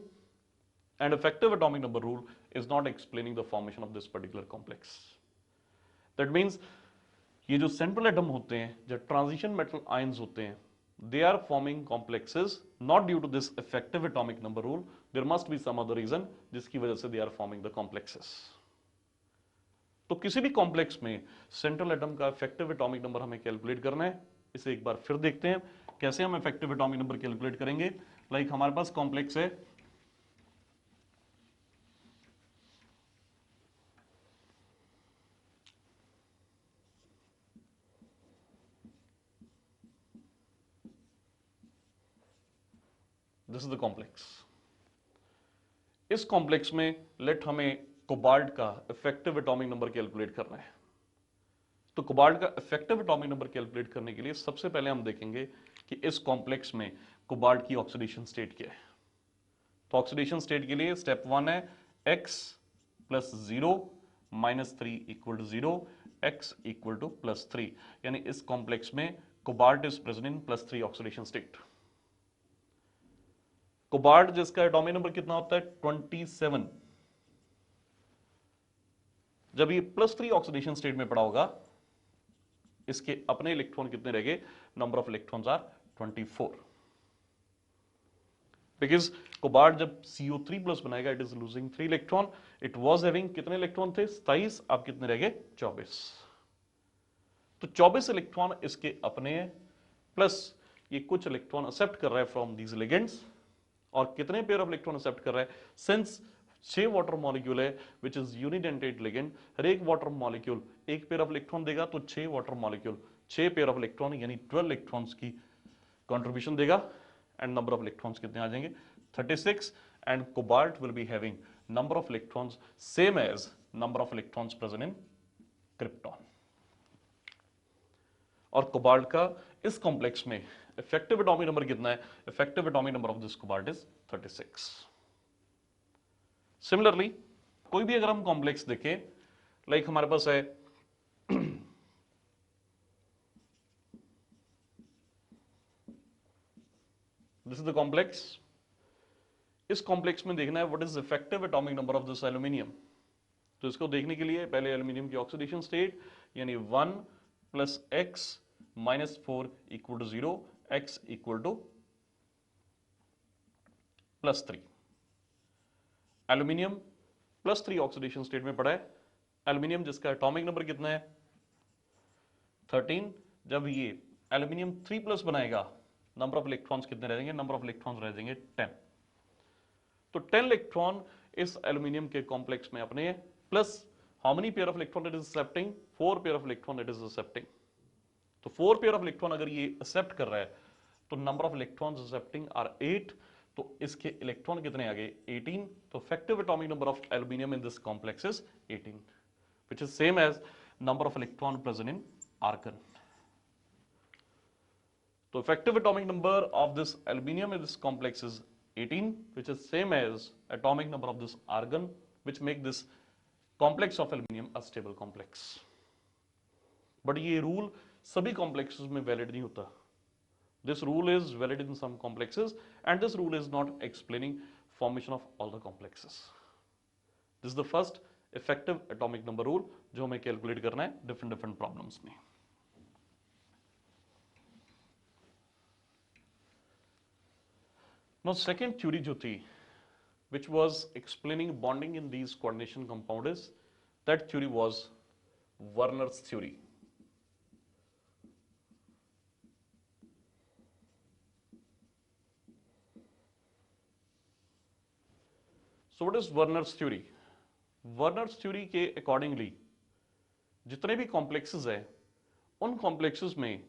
and effective atomic number rule is not explaining the formation of this particular complex. That means ये जो सेंट्रल एटम होते हैं, जो ट्रांजिशन मेटल आयंस होते हैं, they are forming complexes not due to this effective atomic number rule, there must be some other reason जिसकी वजह से they are forming the complexes। तो किसी भी कॉम्प्लेक्स में सेंट्रल एटम का इफेक्टिव एटॉमिक नंबर हमें कैलकुलेट करना है। इसे एक बार फिर देखते हैं कैसे हम इफेक्टिव एटॉमिक नंबर कैलकुलेट करेंगे। लाइक हमारे पास कॉम्प्लेक्स है दिस इज द कॉम्प्लेक्स। इस कॉम्प्लेक्स में लेट हमें कोबाल्ट का इफेक्टिव एटॉमिक नंबर कैलकुलेट करना है। तो कोबाल्ट का इफेक्टिव एटॉमिक नंबर कैलकुलेट करने के लिए सबसे पहले हम देखेंगे कि इस कॉम्प्लेक्स में कोबाल्ट की ऑक्सीडेशन स्टेट क्या है। तो ऑक्सीडेशन स्टेट के लिए स्टेप 1 है x + 0 - 3 = 0, x = +3। यानी इस कॉम्प्लेक्स में cobalt is present in +3 oxidation state. Cobalt जिसका एटॉमिक नंबर कितना होता है? 27। जब ये +3 ऑक्सीडेशन स्टेट में पड़ा होगा, इसके अपने इलेक्ट्रॉन कितने रह गए? Number of electrons are 24। Because cobalt जब CO3+ बनाएगा, it is losing 3 electron. It was having कितने इलेक्ट्रॉन थे? 27। अब कितने रह गए? 24। तो 24 इलेक्ट्रॉन इसके अपने हैं, प्लस ये कुछ इलेक्ट्रॉन एक्सेप्ट कर रहा है फ्रॉम दीज लिगेंड्स। और कितने पेयर ऑफ इलेक्ट्रॉन एक्सेप्ट कर रहा है? सिंस 6 वाटर मॉलिक्यूल है विच इज यूनिडेंटेट लिगेंड, हर एक वाटर मॉलिक्यूल एक पेयर ऑफ इलेक्ट्रॉन देगा, तो 6 water molecule 6 pair of electron यानी 12 इलेक्ट्रॉन्स की कंट्रीब्यूशन देगा। एंड नंबर ऑफ इलेक्ट्रॉन्स कितने आ जाएंगे? 36। And cobalt will be having number of electrons same as number of electrons present in krypton. और कोबाल्ट का इस कॉम्प्लेक्स में इफेक्टिव एटॉमिक नंबर कितना है? Effective atomic number of this cobalt is 36. Similarly कोई भी अगर हम कॉम्प्लेक्स देखें, लाइक हमारे पास है दिस इज द कॉम्प्लेक्स. इस कॉम्प्लेक्स में देखना है what is effective atomic number of this aluminium. तो इसको देखने के लिए पहले एल्यूमिनियम की ऑक्सीडेशन स्टेट यानी 1 plus x minus 4 equal to 0, x equal to plus 3. Aluminium plus 3 oxidation state में पड़ा है. एल्यूमिनियम जिसका एटॉमिक नंबर कितना है? 13. जब ये एल्यूमिनियम 3 प्लस बनाएगा, नंबर ऑफ इलेक्ट्रॉन्स कितने रह जाएंगे? नंबर ऑफ इलेक्ट्रॉन्स रह जाएंगे 10. तो 10 इलेक्ट्रॉन इस एल्यूमिनियम के कॉम्प्लेक्स में अपने plus how many pair of electron it is accepting? 4 pair of electron it is accepting. तो 4 पेयर ऑफ इलेक्ट्रॉन अगर ये एक्सेप्ट कर रहा है तो number of electrons accepting are 8. तो इसके इलेक्ट्रॉन कितने आ गए? 18. तो effective atomic number of aluminium in this complex is 18, which is same as number of electron present in argon. So effective atomic number of this aluminium in this complex is 18, which is same as atomic number of this argon, which make this complex of aluminium a stable complex. But ये rule सभी complexes में valid नहीं होता. This rule is valid in some complexes, and this rule is not explaining formation of all the complexes. This is the first effective atomic number rule जो हमें कैलकुलेट करना है different प्रॉब्लम्स में. Now second theory जो थी which was explaining bonding in these coordination compounds, that theory was Werner's theory. So what is Werner's theory? Werner's theory के अकॉर्डिंगली जितने भी कॉम्प्लेक्सेस है उन कॉम्प्लेक्सेस में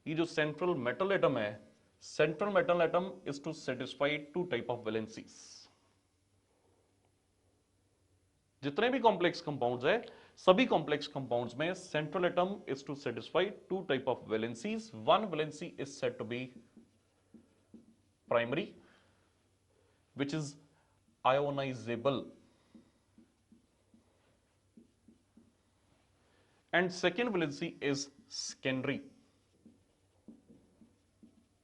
ये जो सेंट्रल मेटल एटम है, central metal atom is to satisfy 2 type of valencies. जितने भी कॉम्प्लेक्स कंपाउंड्स है सभी कॉम्प्लेक्स कंपाउंड्स में central atom is to satisfy 2 type of valencies. One valency is said to be primary which is ionizable, and second valency is secondary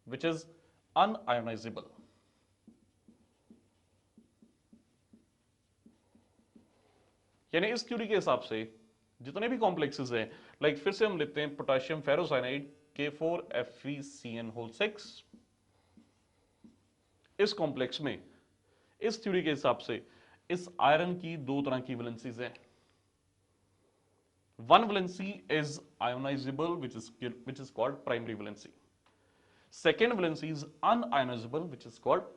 which is unionizable. यानी इस थ्योरी के हिसाब से जितने भी कॉम्प्लेक्सेस हैं, लाइक फिर से हम लेते हैं पोटेशियम फेरोसाइनाइड K4Fe6. इस कॉम्प्लेक्स में इस थ्योरी के हिसाब से इस आयरन की 2 तरह की वैलेंसीज हैं. One valency is ionizable, which is called primary valency. Second valency is unionizable, which is called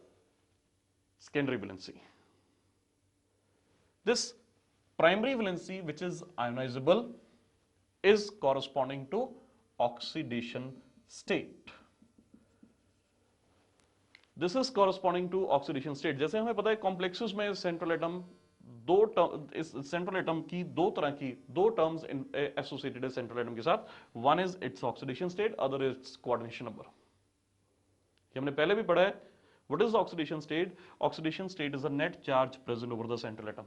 secondary valency. This primary valency, which is ionizable, is corresponding to oxidation state. This is corresponding to oxidation state. जैसे हमें पता है कॉम्प्लेक्सेस में सेंट्रल एटम इस सेंट्रल एटम की 2 टर्म्स एसोसिएटेड है सेंट्रल एटम के साथ. One is its oxidation state, other is coordination number. ये हमने पहले भी पढ़ा है. What is oxidation state? Oxidation state is a net charge present over the central atom.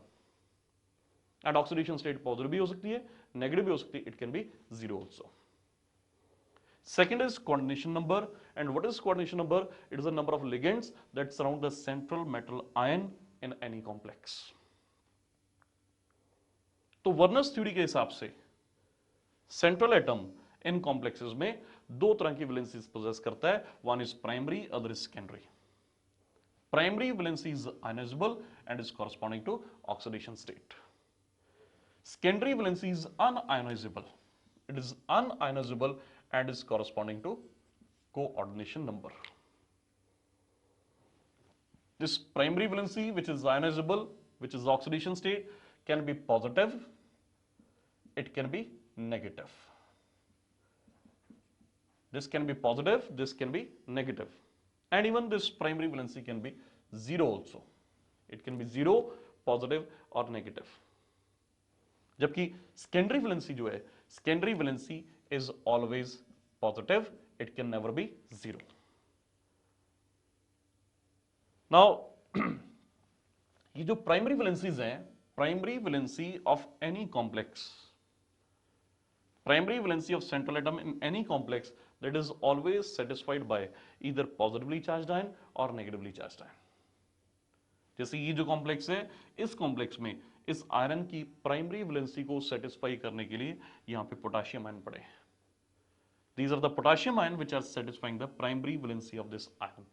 And oxidation state positive भी हो सकती है, नेगेटिव भी हो सकती है. It can B 0 also. Second is coordination number, and what is coordination number? It is the number of ligands that surround the central metal ion in any complex. तो वर्नर्स थ्योरी के हिसाब से सेंट्रल एटम इन कॉम्प्लेक्सेस में 2 तरह की वैलेंसीज पोजेस करता है. One is primary, other is secondary. Primary valency is ionizable and is corresponding to oxidation state. Secondary valency is unionizable. It is unionizable and is corresponding to coordination number. This primary valency, which is ionizable, which is oxidation state, can be positive, it can be negative. This can be positive, this can be negative. And even this primary valency can be 0 also. It can be 0, positive और नेगेटिव। जबकि सेकेंडरी वैलेंसी जो है, secondary valency is always positive, it can never be zero. Now ये जो प्राइमरी वैलेंसीज हैं, primary valency of any complex, primary valency of central atom in any complex that is always satisfied by either positively charged ion or negatively charged ion। जैसे ये जो कॉम्प्लेक्स है, इस कॉम्प्लेक्स में इस आयरन की प्राइमरी वैलेंसी को सेटिस्फाई करने के लिए यहां पे पोटेशियम आयन पड़े। These are the potassium ion which are satisfying the primary valency of this iron।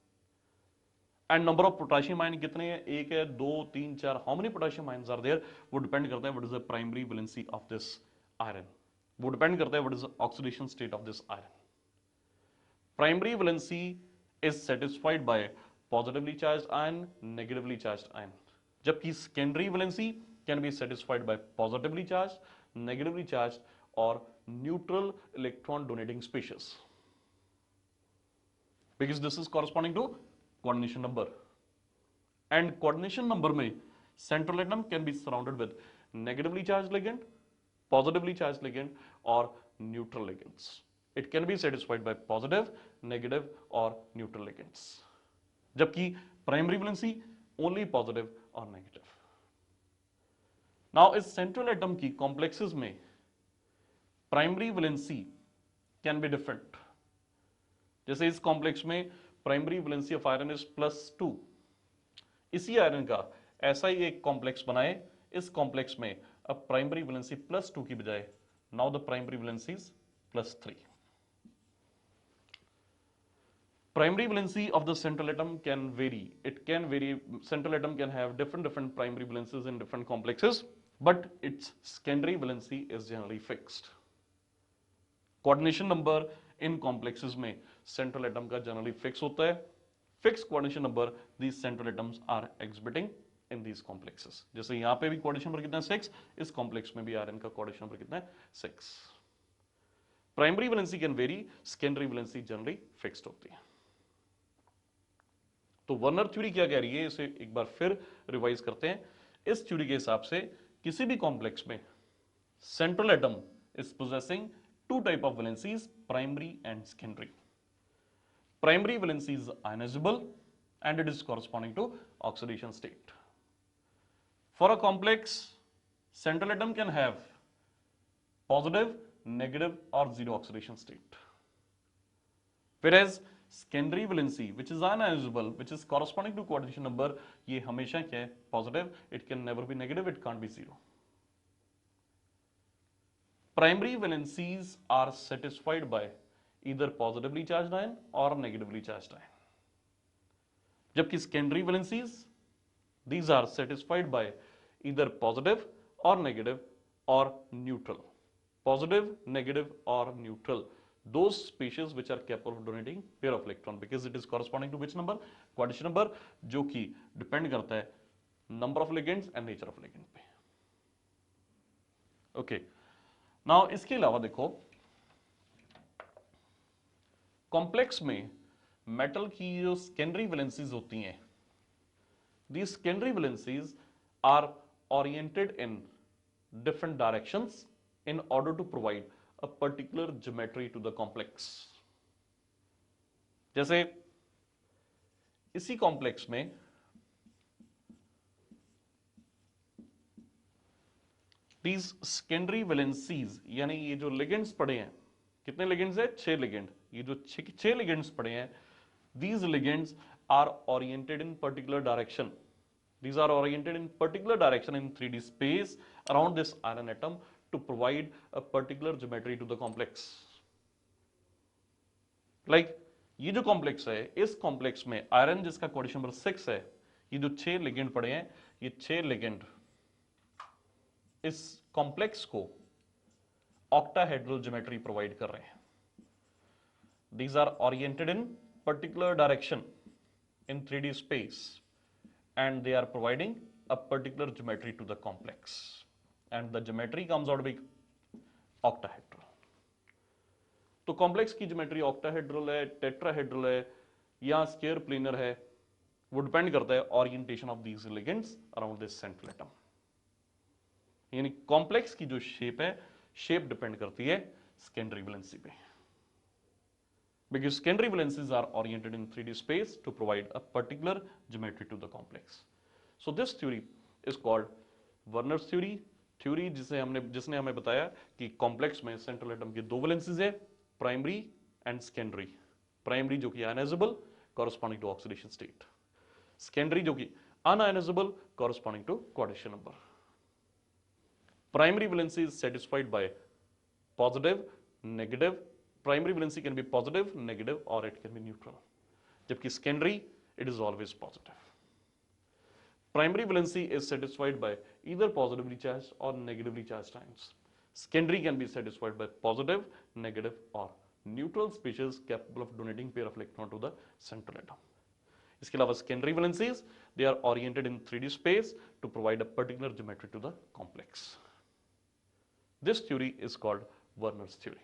And number of potassium ion कितने हैं? एक है, दो, तीन, चार। How many potassium ions are there? वो डिपेंड करता है what is the primary valency of this iron। वो डिपेंड करता है what is the oxidation state of this iron। Primary valency is satisfied by positively charged ion, negatively charged ion, जबकि secondary valency can be satisfied by positively charged, negatively charged or neutral electron donating species, because this is corresponding to coordination number। And coordination number में central atom can be surrounded with negatively charged ligand, positively charged ligand or neutral ligands। It can be satisfied by positive, negative or neutral ligands, जबकि primary valency only positive or negative। Now इस central atom की complexes में primary valency can be different। जैसे इस complex में primary valency of iron is +2। इसी आयरन का ऐसा ही एक कॉम्प्लेक्स बनाए, इस कॉम्प्लेक्स में अब प्राइमरी वैलेंसी +2 की बजाय now the primary valency is +3। Primary valency of the central atom can very, it can very. Central atom can have different primary valencies in different complexes, but its secondary valency is generally fixed। Coordination number in complexes में सेंट्रल एटम का जनरली फिक्स होता है। Fix coordination number these central atoms are exhibiting in these complexes। जैसे यहां पे भी कोऑर्डिनेशन नंबर कितना है 6, इस कॉम्प्लेक्स में भी आयरन का कोऑर्डिनेशन नंबर कितना है 6। Primary valency can very, secondary valency generally fixed होती है। तो वर्नर थ्योरी क्या कह रही है, इसे एक बार फिर रिवाइज करते हैं। इस थ्योरी के हिसाब से किसी भी कॉम्प्लेक्स में central atom is possessing two type of valencies, primary and secondary। Primary valency is ionizable and it is corresponding to oxidation state। For a complex, central atom can have positive, negative or zero oxidation state, whereas secondary valency which is ionizable, which is corresponding to coordination number, ये हमेशा क्या है positive, it can never be negative, it can't be zero। Primary valencies are satisfied by either positively charged ion or negatively charged ion, जबकि secondary valencies these are satisfied by either positive or negative or neutral। Positive, negative or neutral, those species which are capable of donating pair of electron, because it is corresponding to which number, coordination number, जो कि depend करता है number of ligands and nature of ligand पे। okay, नाउ इसके अलावा देखो कॉम्प्लेक्स में मेटल की जो सेकेंडरी वैलेंसीज होती हैं, these secondary valencies are oriented in different directions in order to provide a particular geometry to the complex। जैसे इसी कॉम्प्लेक्स में these secondary valencies, यानी ये जो लिगेंड्स पड़े हैं, कितने लिगेंड्स है 6 लिगेंड, ये जो 6 लिगेंड्स पड़े हैं, these ligands are oriented in particular direction। These are oriented in particular direction in 3D space around this iron atom to provide a particular geometry to the complex। Like ये जो कॉम्प्लेक्स है, इस कॉम्प्लेक्स में आयरन जिसका कोऑर्डिनेशन नंबर 6 है, ये जो 6 लिगेंड पड़े हैं, ये 6 लिगेंड इस कॉम्प्लेक्स को ऑक्टाहेड्रल ज्योमेट्री प्रोवाइड कर रहे हैं। These are oriented in particular direction in 3D space and they are providing a particular geometry to the complex and the geometry comes out to be octahedral। तो कॉम्प्लेक्स की ज्योमेट्री ऑक्टाहेड्रल है, टेट्राहेड्रल है या स्क्वायर प्लेनर है, वो डिपेंड करता है orientation of these ligands around this central atom. यानी कॉम्प्लेक्स की जो शेप है, शेप डिपेंड करती है सेकेंडरी वैलेंसी पे, because secondary valencies are oriented in 3D space to provide a particular geometry to the complex. So this theory is called Werner's theory, theory जिसने हमें बताया कि कॉम्प्लेक्स में सेंट्रल एटम की दो वैलेंसीज है, प्राइमरी एंड सेकेंडरी। प्राइमरी जो कि ionisable corresponding to oxidation state, secondary जो कि unionisable corresponding to coordination number. Primary valency is satisfied by positive, negative. Primary valency can be positive, negative और इट कैन बी न्यूट्रल, जबकि secondary it is always positive. Primary valency is satisfied by either positively charged or negatively charged ions. Secondary can be satisfied by positive, negative or neutral species capable of donating pair of electron to the central atom. इसके अलावा secondary valencies, they are oriented in 3D space to provide a particular geometry to the complex. This theory is called Werner's theory.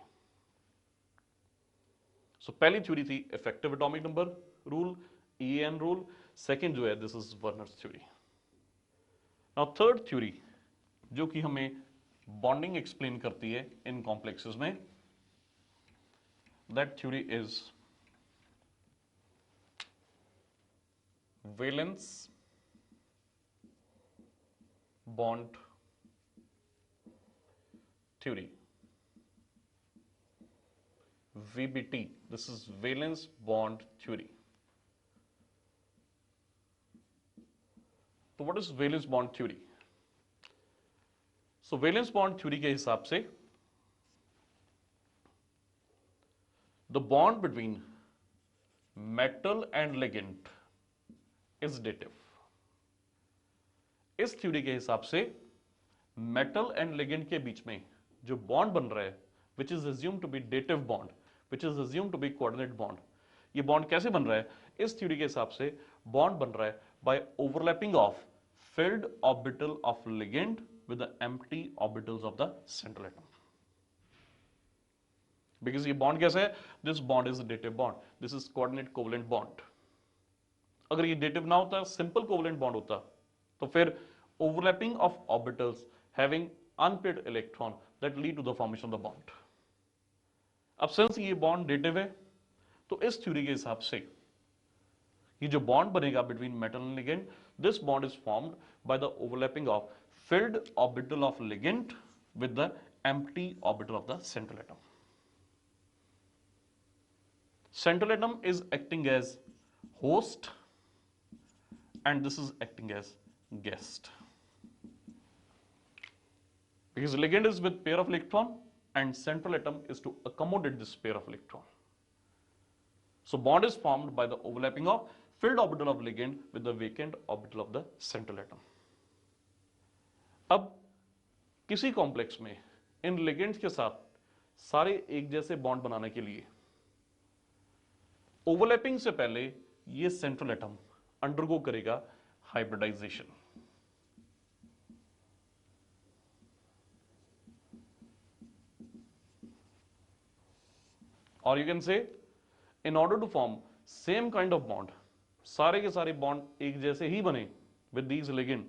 So पहली theory थी effective atomic number rule, EAN rule. Second जो है this is Werner's theory. Now third theory जो कि हमें bonding explain करती है इन complexes में, that theory is valence bond theory, VBT. This is valence bond theory. तो what is valence bond theory? So valence bond theory के हिसाब से the bond between metal and ligand is dative. इस थ्योरी के हिसाब से मेटल एंड लिगेंड के बीच में जो बॉन्ड बन रहा है, which is assume to be dative bond, which is assume to be coordinate bond, ये बॉन्ड कैसे बन रहा है? इस थ्योरी के हिसाब से बॉन्ड बन रहा है by overlapping of filled orbital of ligand with the empty orbitals of the central atom. Because ये bond कैसा है? This bond is a dative bond. This is coordinate covalent bond. अगर ये dative ना होता, simple covalent bond होता, तो फिर overlapping of orbitals having unpaired electron that lead to the formation of the bond. अब since ये bond dative है, तो इस theory के हिसाब से ये जो बॉन्ड बनेगा between metal and ligand, this bond is formed by the overlapping of field orbital of ligand with the empty orbital of the central atom. Central atom is acting as host and this is acting as guest, because ligand is with pair of electron and central atom is to accommodate this pair of electron. So bond is formed by the overlapping of filled orbital of ligand with the vacant orbital of the central atom. अब किसी कॉम्प्लेक्स में इन लिगेंड्स के साथ सारे एक जैसे बॉन्ड बनाने के लिए ओवरलैपिंग से पहले ये सेंट्रल एटम अंडरगो करेगा हाइब्रिडाइजेशन. और you can say in order to form same kind of bond, सारे के सारे बॉन्ड एक जैसे ही बने with these ligand,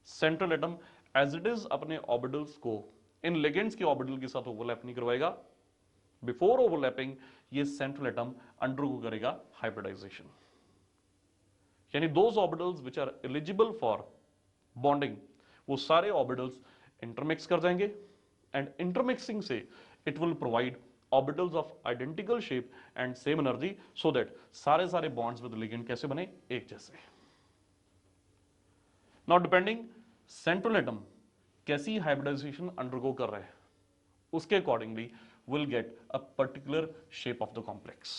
central atom as it is अपने ऑर्बिटल्स को इन लिगेंड्स के ऑर्बिटल के साथ ओवरलैप नहीं करवाएगा. बिफोर ओवरलैपिंग ये सेंट्रल एटम अंडरगो करेगा हाइब्रिडाइजेशन. यानी those orbitals which are eligible for bonding, वो सारे ऑर्बिटल्स इंटरमिक्स कर जाएंगे एंड इंटरमिक्सिंग से it will provide orbitals of identical shape and same energy so that सारे bonds with ligand कैसे बने? एक जैसे. Now depending central atom कैसी hybridization undergo कर रहा है, उसके accordingly will get a particular shape of the complex.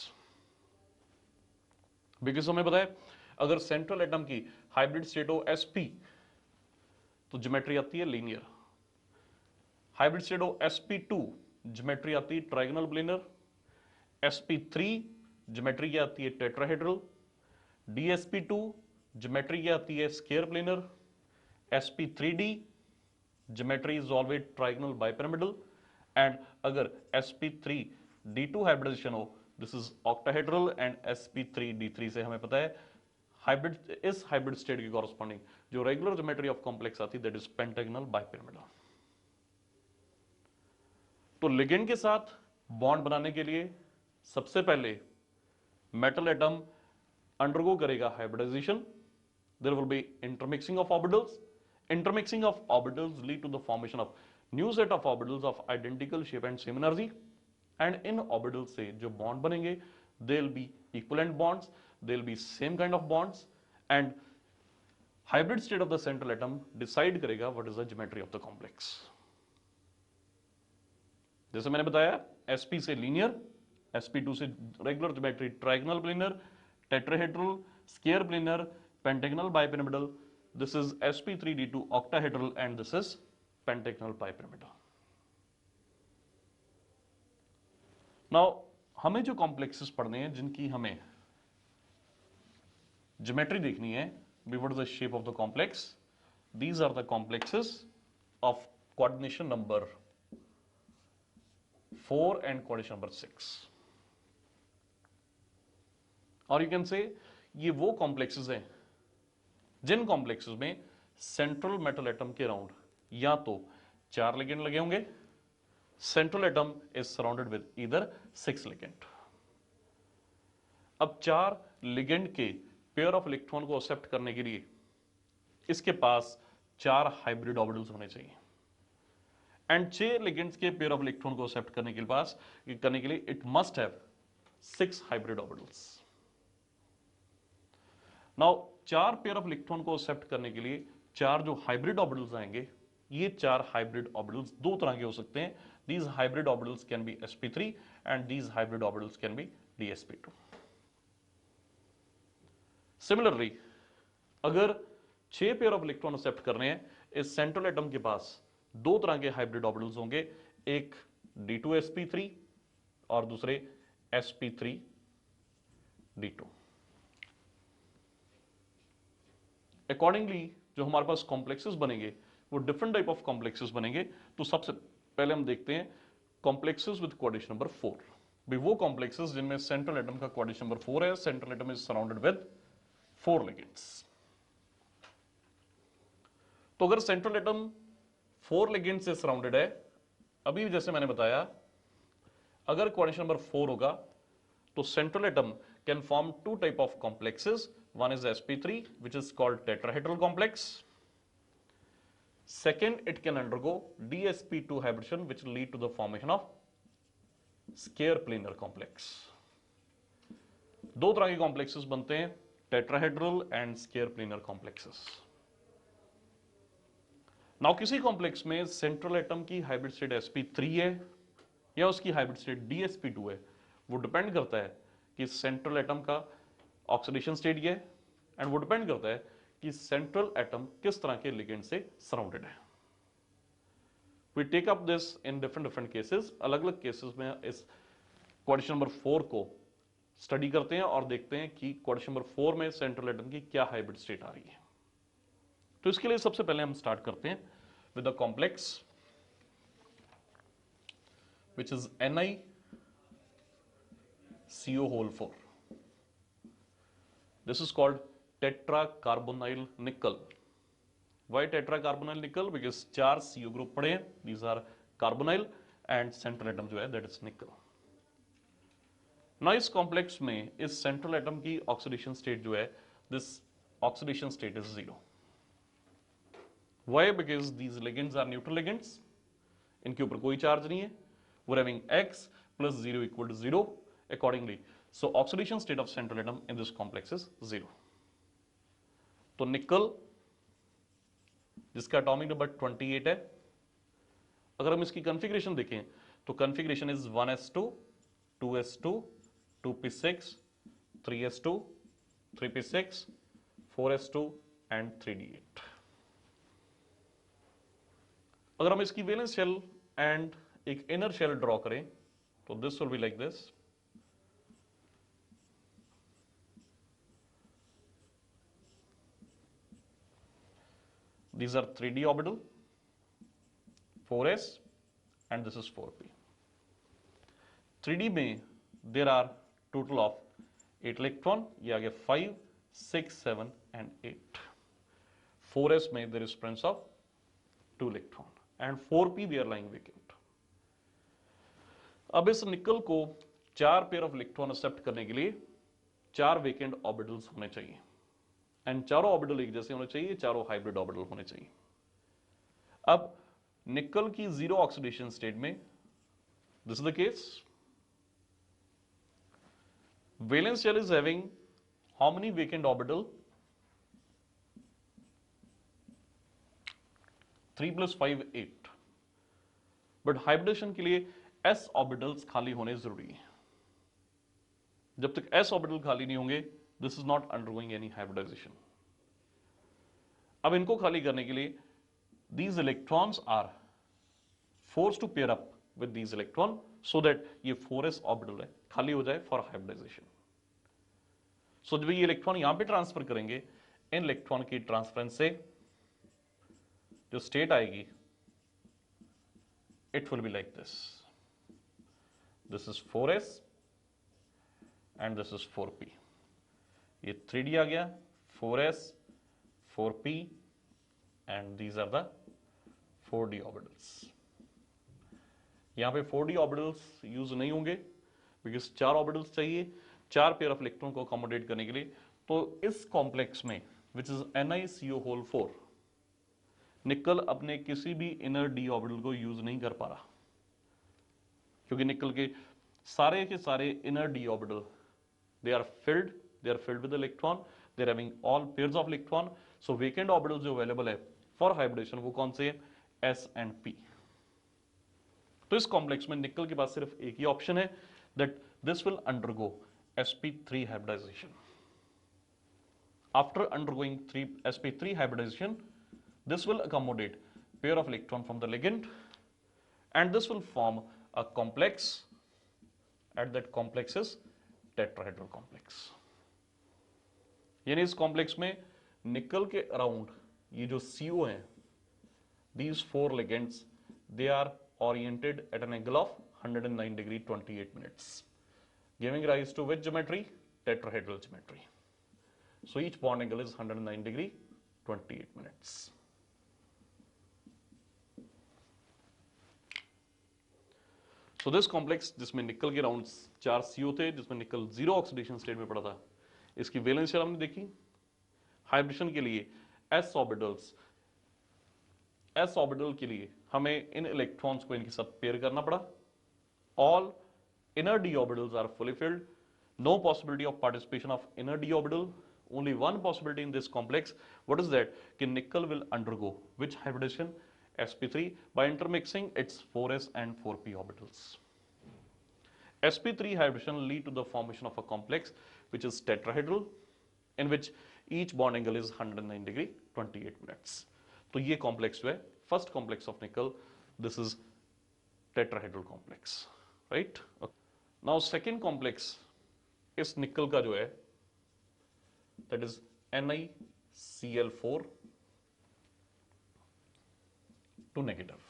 Because हमें पता है अगर central atom की hybrid state हो sp तो ज्योमेट्री आती है लीनियर. हाइब्रिड स्टेट हो sp2 ज्योमेट्री आती है ट्राइगोनल प्लेनर. sp3 ज्योमेट्री क्या आती है टेट्राहेड्रल. dsp2 ज्योमेट्री क्या आती है square planar. sp3d geometry is always trigonal bipyramidal. And अगर sp3d2 हाइब्रिडाइजेशन हो this is octahedral. And sp3d3 से हमें पता है हाइब्रिड, इस हाइब्रिड स्टेट की कॉरस्पॉन्डिंग जो रेगुलर ज्योमेट्री ऑफ कॉम्प्लेक्स आती है दैट इज पेंटागोनल बाइपिरामिडल। तो लिगेंड के साथ बॉन्ड बनाने के लिए सबसे पहले मेटल एटम अंडरगो करेगा hybridisation, there will be intermixing of orbitals. Intermixing of orbitals lead to the formation of new set of orbitals of identical shape and same energy, and in orbitals से जो bond बनेंगे they'll be equivalent bonds, they'll be same kind of bonds, and hybrid state of the central atom decide करेगा what is the geometry of the complex. जैसे मैंने बताया sp से linear, sp2 से regular geometry trigonal planar, tetrahedral, square planar, pentagonal bipyramidal. This is sp3d2 octahedral and this is pentagonal bipyramidal. Now हमें जो complexes पढ़ने हैं जिनकी हमें geometry देखनी है, what is the shape of the complex? These are the complexes of coordination number 4 and coordination number 6. और you can say ये वो complexes हैं जिन कॉम्प्लेक्सेस में सेंट्रल मेटल एटम के राउंड या तो 4 लिगेंड लगे होंगे, central atom is surrounded with either 6 ligand. अब 4 लिगेंड के पेयर ऑफ इलेक्ट्रॉन को एक्सेप्ट करने के लिए इसके पास 4 हाइब्रिड ऑर्बिटल्स होने चाहिए, एंड 6 लिगेंड्स के पेयर ऑफ इलेक्ट्रॉन को एक्सेप्ट करने के लिए it must have 6 hybrid orbitals. Now 4 pair of electron को एक्सेप्ट करने के लिए 4 जो हाइब्रिड ऑर्बिटल्स आएंगे, ये 4 हाइब्रिड ऑर्बिटल्स दो तरह के हो सकते हैं। These hybrid orbitals can be sp3 and these hybrid orbitals can be dsp2। Similarly अगर 6 पेयर ऑफ इलेक्ट्रॉन एक्सेप्ट करने हैं, इस सेंट्रल एटम के पास दो तरह के हाइब्रिड ऑर्बिटल्स होंगे, एक d2sp3 और दूसरे sp3d2। अकॉर्डिंगली जो हमारे पास कॉम्प्लेक्सेस बनेंगे वो डिफरेंट टाइप ऑफ कॉम्प्लेक्सेस बनेंगे। तो सबसे पहले हम देखते हैं कॉम्प्लेक्सेस विद कोऑर्डिनेशन नंबर 4। भी वो कॉम्प्लेक्सेस जिनमें सेंट्रल एटम का कोऑर्डिनेशन नंबर 4 है, central atom is surrounded with 4 ligands. तो अगर सेंट्रल एटम 4 लिगेंड से सराउंडेड है, अभी जैसे मैंने बताया अगर कोऑर्डिनेशन नंबर 4 होगा तो central atom can form 2 type of complexes. One is sp3 which is called tetrahedral complex. Second, it can undergo dsp2 hybridization which will lead to the formation of square planar complex. दो तरह के complexes बनते हैं, tetrahedral and square planar complexes. Now किसी complex में central atom की hybrid state sp3 है या उसकी hybrid state dsp2 है, वो डिपेंड करता है कि central atom का ऑक्सीडेशन स्टेट ये है, एंड वो डिपेंड करता है कि सेंट्रल एटम किस तरह के लिगेंड से सराउंडेड है। We take up this in different cases. अलग अलग केसेस में इस कोऑर्डिनेशन नंबर 4 को स्टडी करते हैं और देखते हैं कि कोऑर्डिनेशन नंबर 4 में सेंट्रल एटम की क्या हाइब्रिड स्टेट आ रही है। तो इसके लिए सबसे पहले हम स्टार्ट करते हैं with the complex which is NiCO4। This is called tetracarbonyl nickel. Why tetracarbonyl nickel? Because 4 CO group पड़े हैं, these are carbonyl and central atom जो है that is nickel. Now इस कॉम्प्लेक्स में इस सेंट्रल एटम की ऑक्सीडेशन स्टेट जो है, this oxidation state is 0. Why? Because these ligands are neutral ligands. इनके ऊपर कोई चार्ज नहीं है, we're having x plus 0 equal to 0 accordingly. So oxidation state of central atom in this complex is 0. तो निकल जिसका एटॉमिक नंबर 28 है, अगर हम इसकी कॉन्फ़िगरेशन देखें तो configuration is 1s2 2s2 2p6 3s2 3p6 4s2 and 3d8। अगर हम इसकी वैलेंस शेल एंड एक इनर शेल ड्रॉ करें तो this will be like this. These are 3d orbital, 4s and this is 4p. 3d में there are total of 8 electron, ये आ गया 5 6, 7 and 8. 4s में there is presence of 2 electron and 4p they are lying vacant. अब इस निकल को 4 पेयर ऑफ इलेक्ट्रॉन एक्सेप्ट करने के लिए 4 वेकेंट ऑर्बिटल्स होने चाहिए एंड चारों ऑर्बिटल एक जैसे होने चाहिए, चारों हाइब्रिड ऑर्बिटल होने चाहिए. अब निकल की जीरो ऑक्सीडेशन स्टेट में this is the case. Valence shell is having how many vacant orbital? 3 + 5 8. But hybridisation के लिए s ऑर्बिटल्स खाली होने जरूरी है. जब तक s ऑर्बिटल खाली नहीं होंगे this is not undergoing any hybridisation. अब इनको खाली करने के लिए these electrons are forced to pair up with these electron so that ये 4s ऑर्बिटल है खाली हो जाए फॉर हाइब्रिडाइजेशन. सो जब ये इलेक्ट्रॉन यहां पे ट्रांसफर करेंगे, इन इलेक्ट्रॉन की ट्रांसफरेंस से जो स्टेट आएगी it will be like this. This is 4s and this is 4p. ये 3d आ गया, 4s 4p and these are the 4d orbitals. यहां पे 4d ऑर्बिटल्स यूज नहीं होंगे बिकॉज 4 ऑर्बिटल्स चाहिए 4 पेयर ऑफ इलेक्ट्रॉन को अकोमोडेट करने के लिए. तो इस कॉम्प्लेक्स में विच इज NiCO4 निकल अपने किसी भी इनर डी ऑर्बिटल को यूज नहीं कर पा रहा क्योंकि निकल के सारे inner d orbital they are filled with electron, they are having all pairs of electron. So vacant orbital जो अवेलेबल है फॉर हाइब्रिडेशन वो कौन से है? S and P. तो इस कॉम्प्लेक्स में निकल के पास सिर्फ एक ही ऑप्शन है that this will undergo sp3 hybridization. After undergoing sp3 hybridization, this will accommodate pair of electron from the ligand and this will form a complex, and that complex is tetrahedral complex. यानी इस कॉम्प्लेक्स में निकल के अराउंड ये जो CO हैं, these 4 ligands, they are oriented at an angle of 109 degree 28 minutes, giving rise to which geometry? Tetrahedral geometry. So each bond angle is 109 degree 28 minutes. So this complex जिसमें निकल के राउंड 4 CO थे, जिसमें निकल जीरो ऑक्सीडेशन स्टेट में पड़ा था, इसकी वैलेंस शेल हमने देखी. हाइब्रिडेशन के लिए s ऑर्बिटल के लिए हमें इन इलेक्ट्रॉन्स को इनके साथ पेयर करना पड़ा. All inner d orbitals are fully filled, no possibility of participation of inner d orbital, only one possibility in this complex. What is that? कि nickel will undergo which hybridization? sp3 by intermixing its 4s and 4p orbitals. sp3 hybridization lead to the formation of a complex which is tetrahedral in which each bond angle is 109 degree 28 minutes. तो ये complex जो है first complex of nickel, this is tetrahedral complex, right? Okay. Now second complex इस निकल का जो है that is NiCl4 to negative.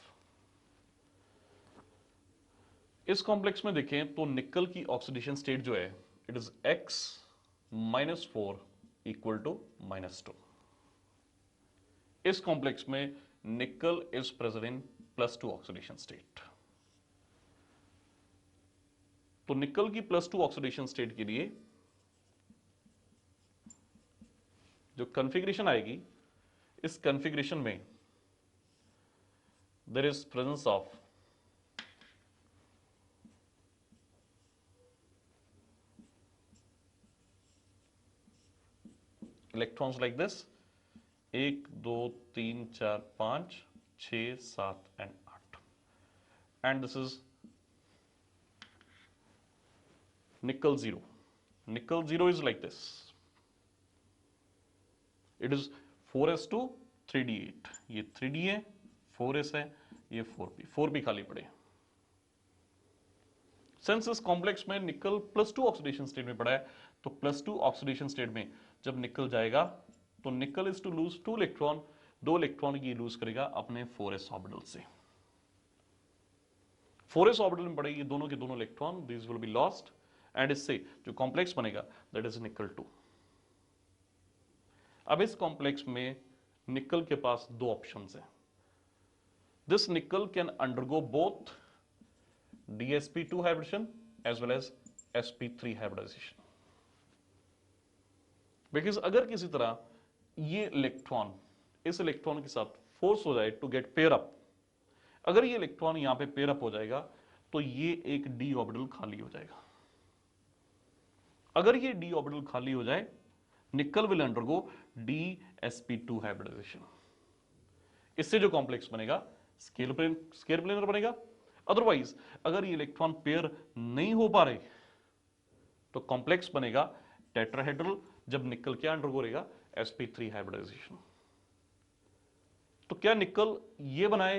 इस कॉम्प्लेक्स में देखें तो निकल की ऑक्सीडेशन स्टेट जो है it is X -4 equal to -2. इस कॉम्प्लेक्स में nickel is present in +2 oxidation state. तो निकल की +2 ऑक्सीडेशन स्टेट के लिए जो कॉन्फ़िगरेशन आएगी, इस कॉन्फ़िगरेशन में there is presence of electrons like this 1 2 3 4 5 6 7 and 8 and this is nickel 0. Nickel 0 is like this. It is 4s to 3d8. ये 3d है, 4s है, ये 4p खाली पड़े. सिंस इस कॉम्प्लेक्स में निकल +2 ऑक्सीडेशन स्टेट में पड़ा है, तो +2 ऑक्सीडेशन स्टेट में जब निकल जाएगा तो nickel is to lose 2 electron, 2 electron की लूज करेगा अपने 4s ऑर्बिटल से. 4s ऑर्बिटल में पड़ेगी दोनों के दोनों electron, this will be lost and इससे जो कॉम्प्लेक्स बनेगा दैट इज निकल 2. अब इस कॉम्प्लेक्स में निकल के पास दो ऑप्शंस हैं. This nickel can undergo both DsP2 hybridization as well as sp3 hybridization. Because अगर किसी तरह ये इलेक्ट्रॉन इस इलेक्ट्रॉन के साथ फोर्स हो जाए टू गेट पेयर अप, अगर ये इलेक्ट्रॉन यहां पे पेयर अप हो जाएगा तो ये एक डी ऑर्बिटल खाली हो जाएगा. अगर ये डी ऑर्बिटल खाली हो जाए, निकल विल अंडरगो DsP2 हाइब्रिडाइजेशन. इससे जो कॉम्प्लेक्स बनेगा स्केल प्लेनर बनेगा. अदरवाइज अगर ये इलेक्ट्रॉन पेयर नहीं हो पा रहे तो कॉम्प्लेक्स बनेगा टेट्राहेड्रल, जब निकल क्या अंडरगो करेगा sp3 हाइब्रिडाइजेशन. तो क्या निकल ये बनाए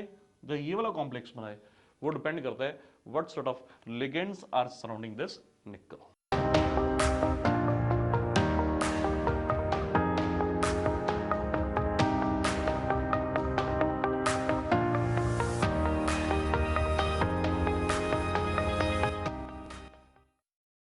या ये वाला कॉम्प्लेक्स बनाए, वो डिपेंड करता है what sort of ligands are surrounding this निकल.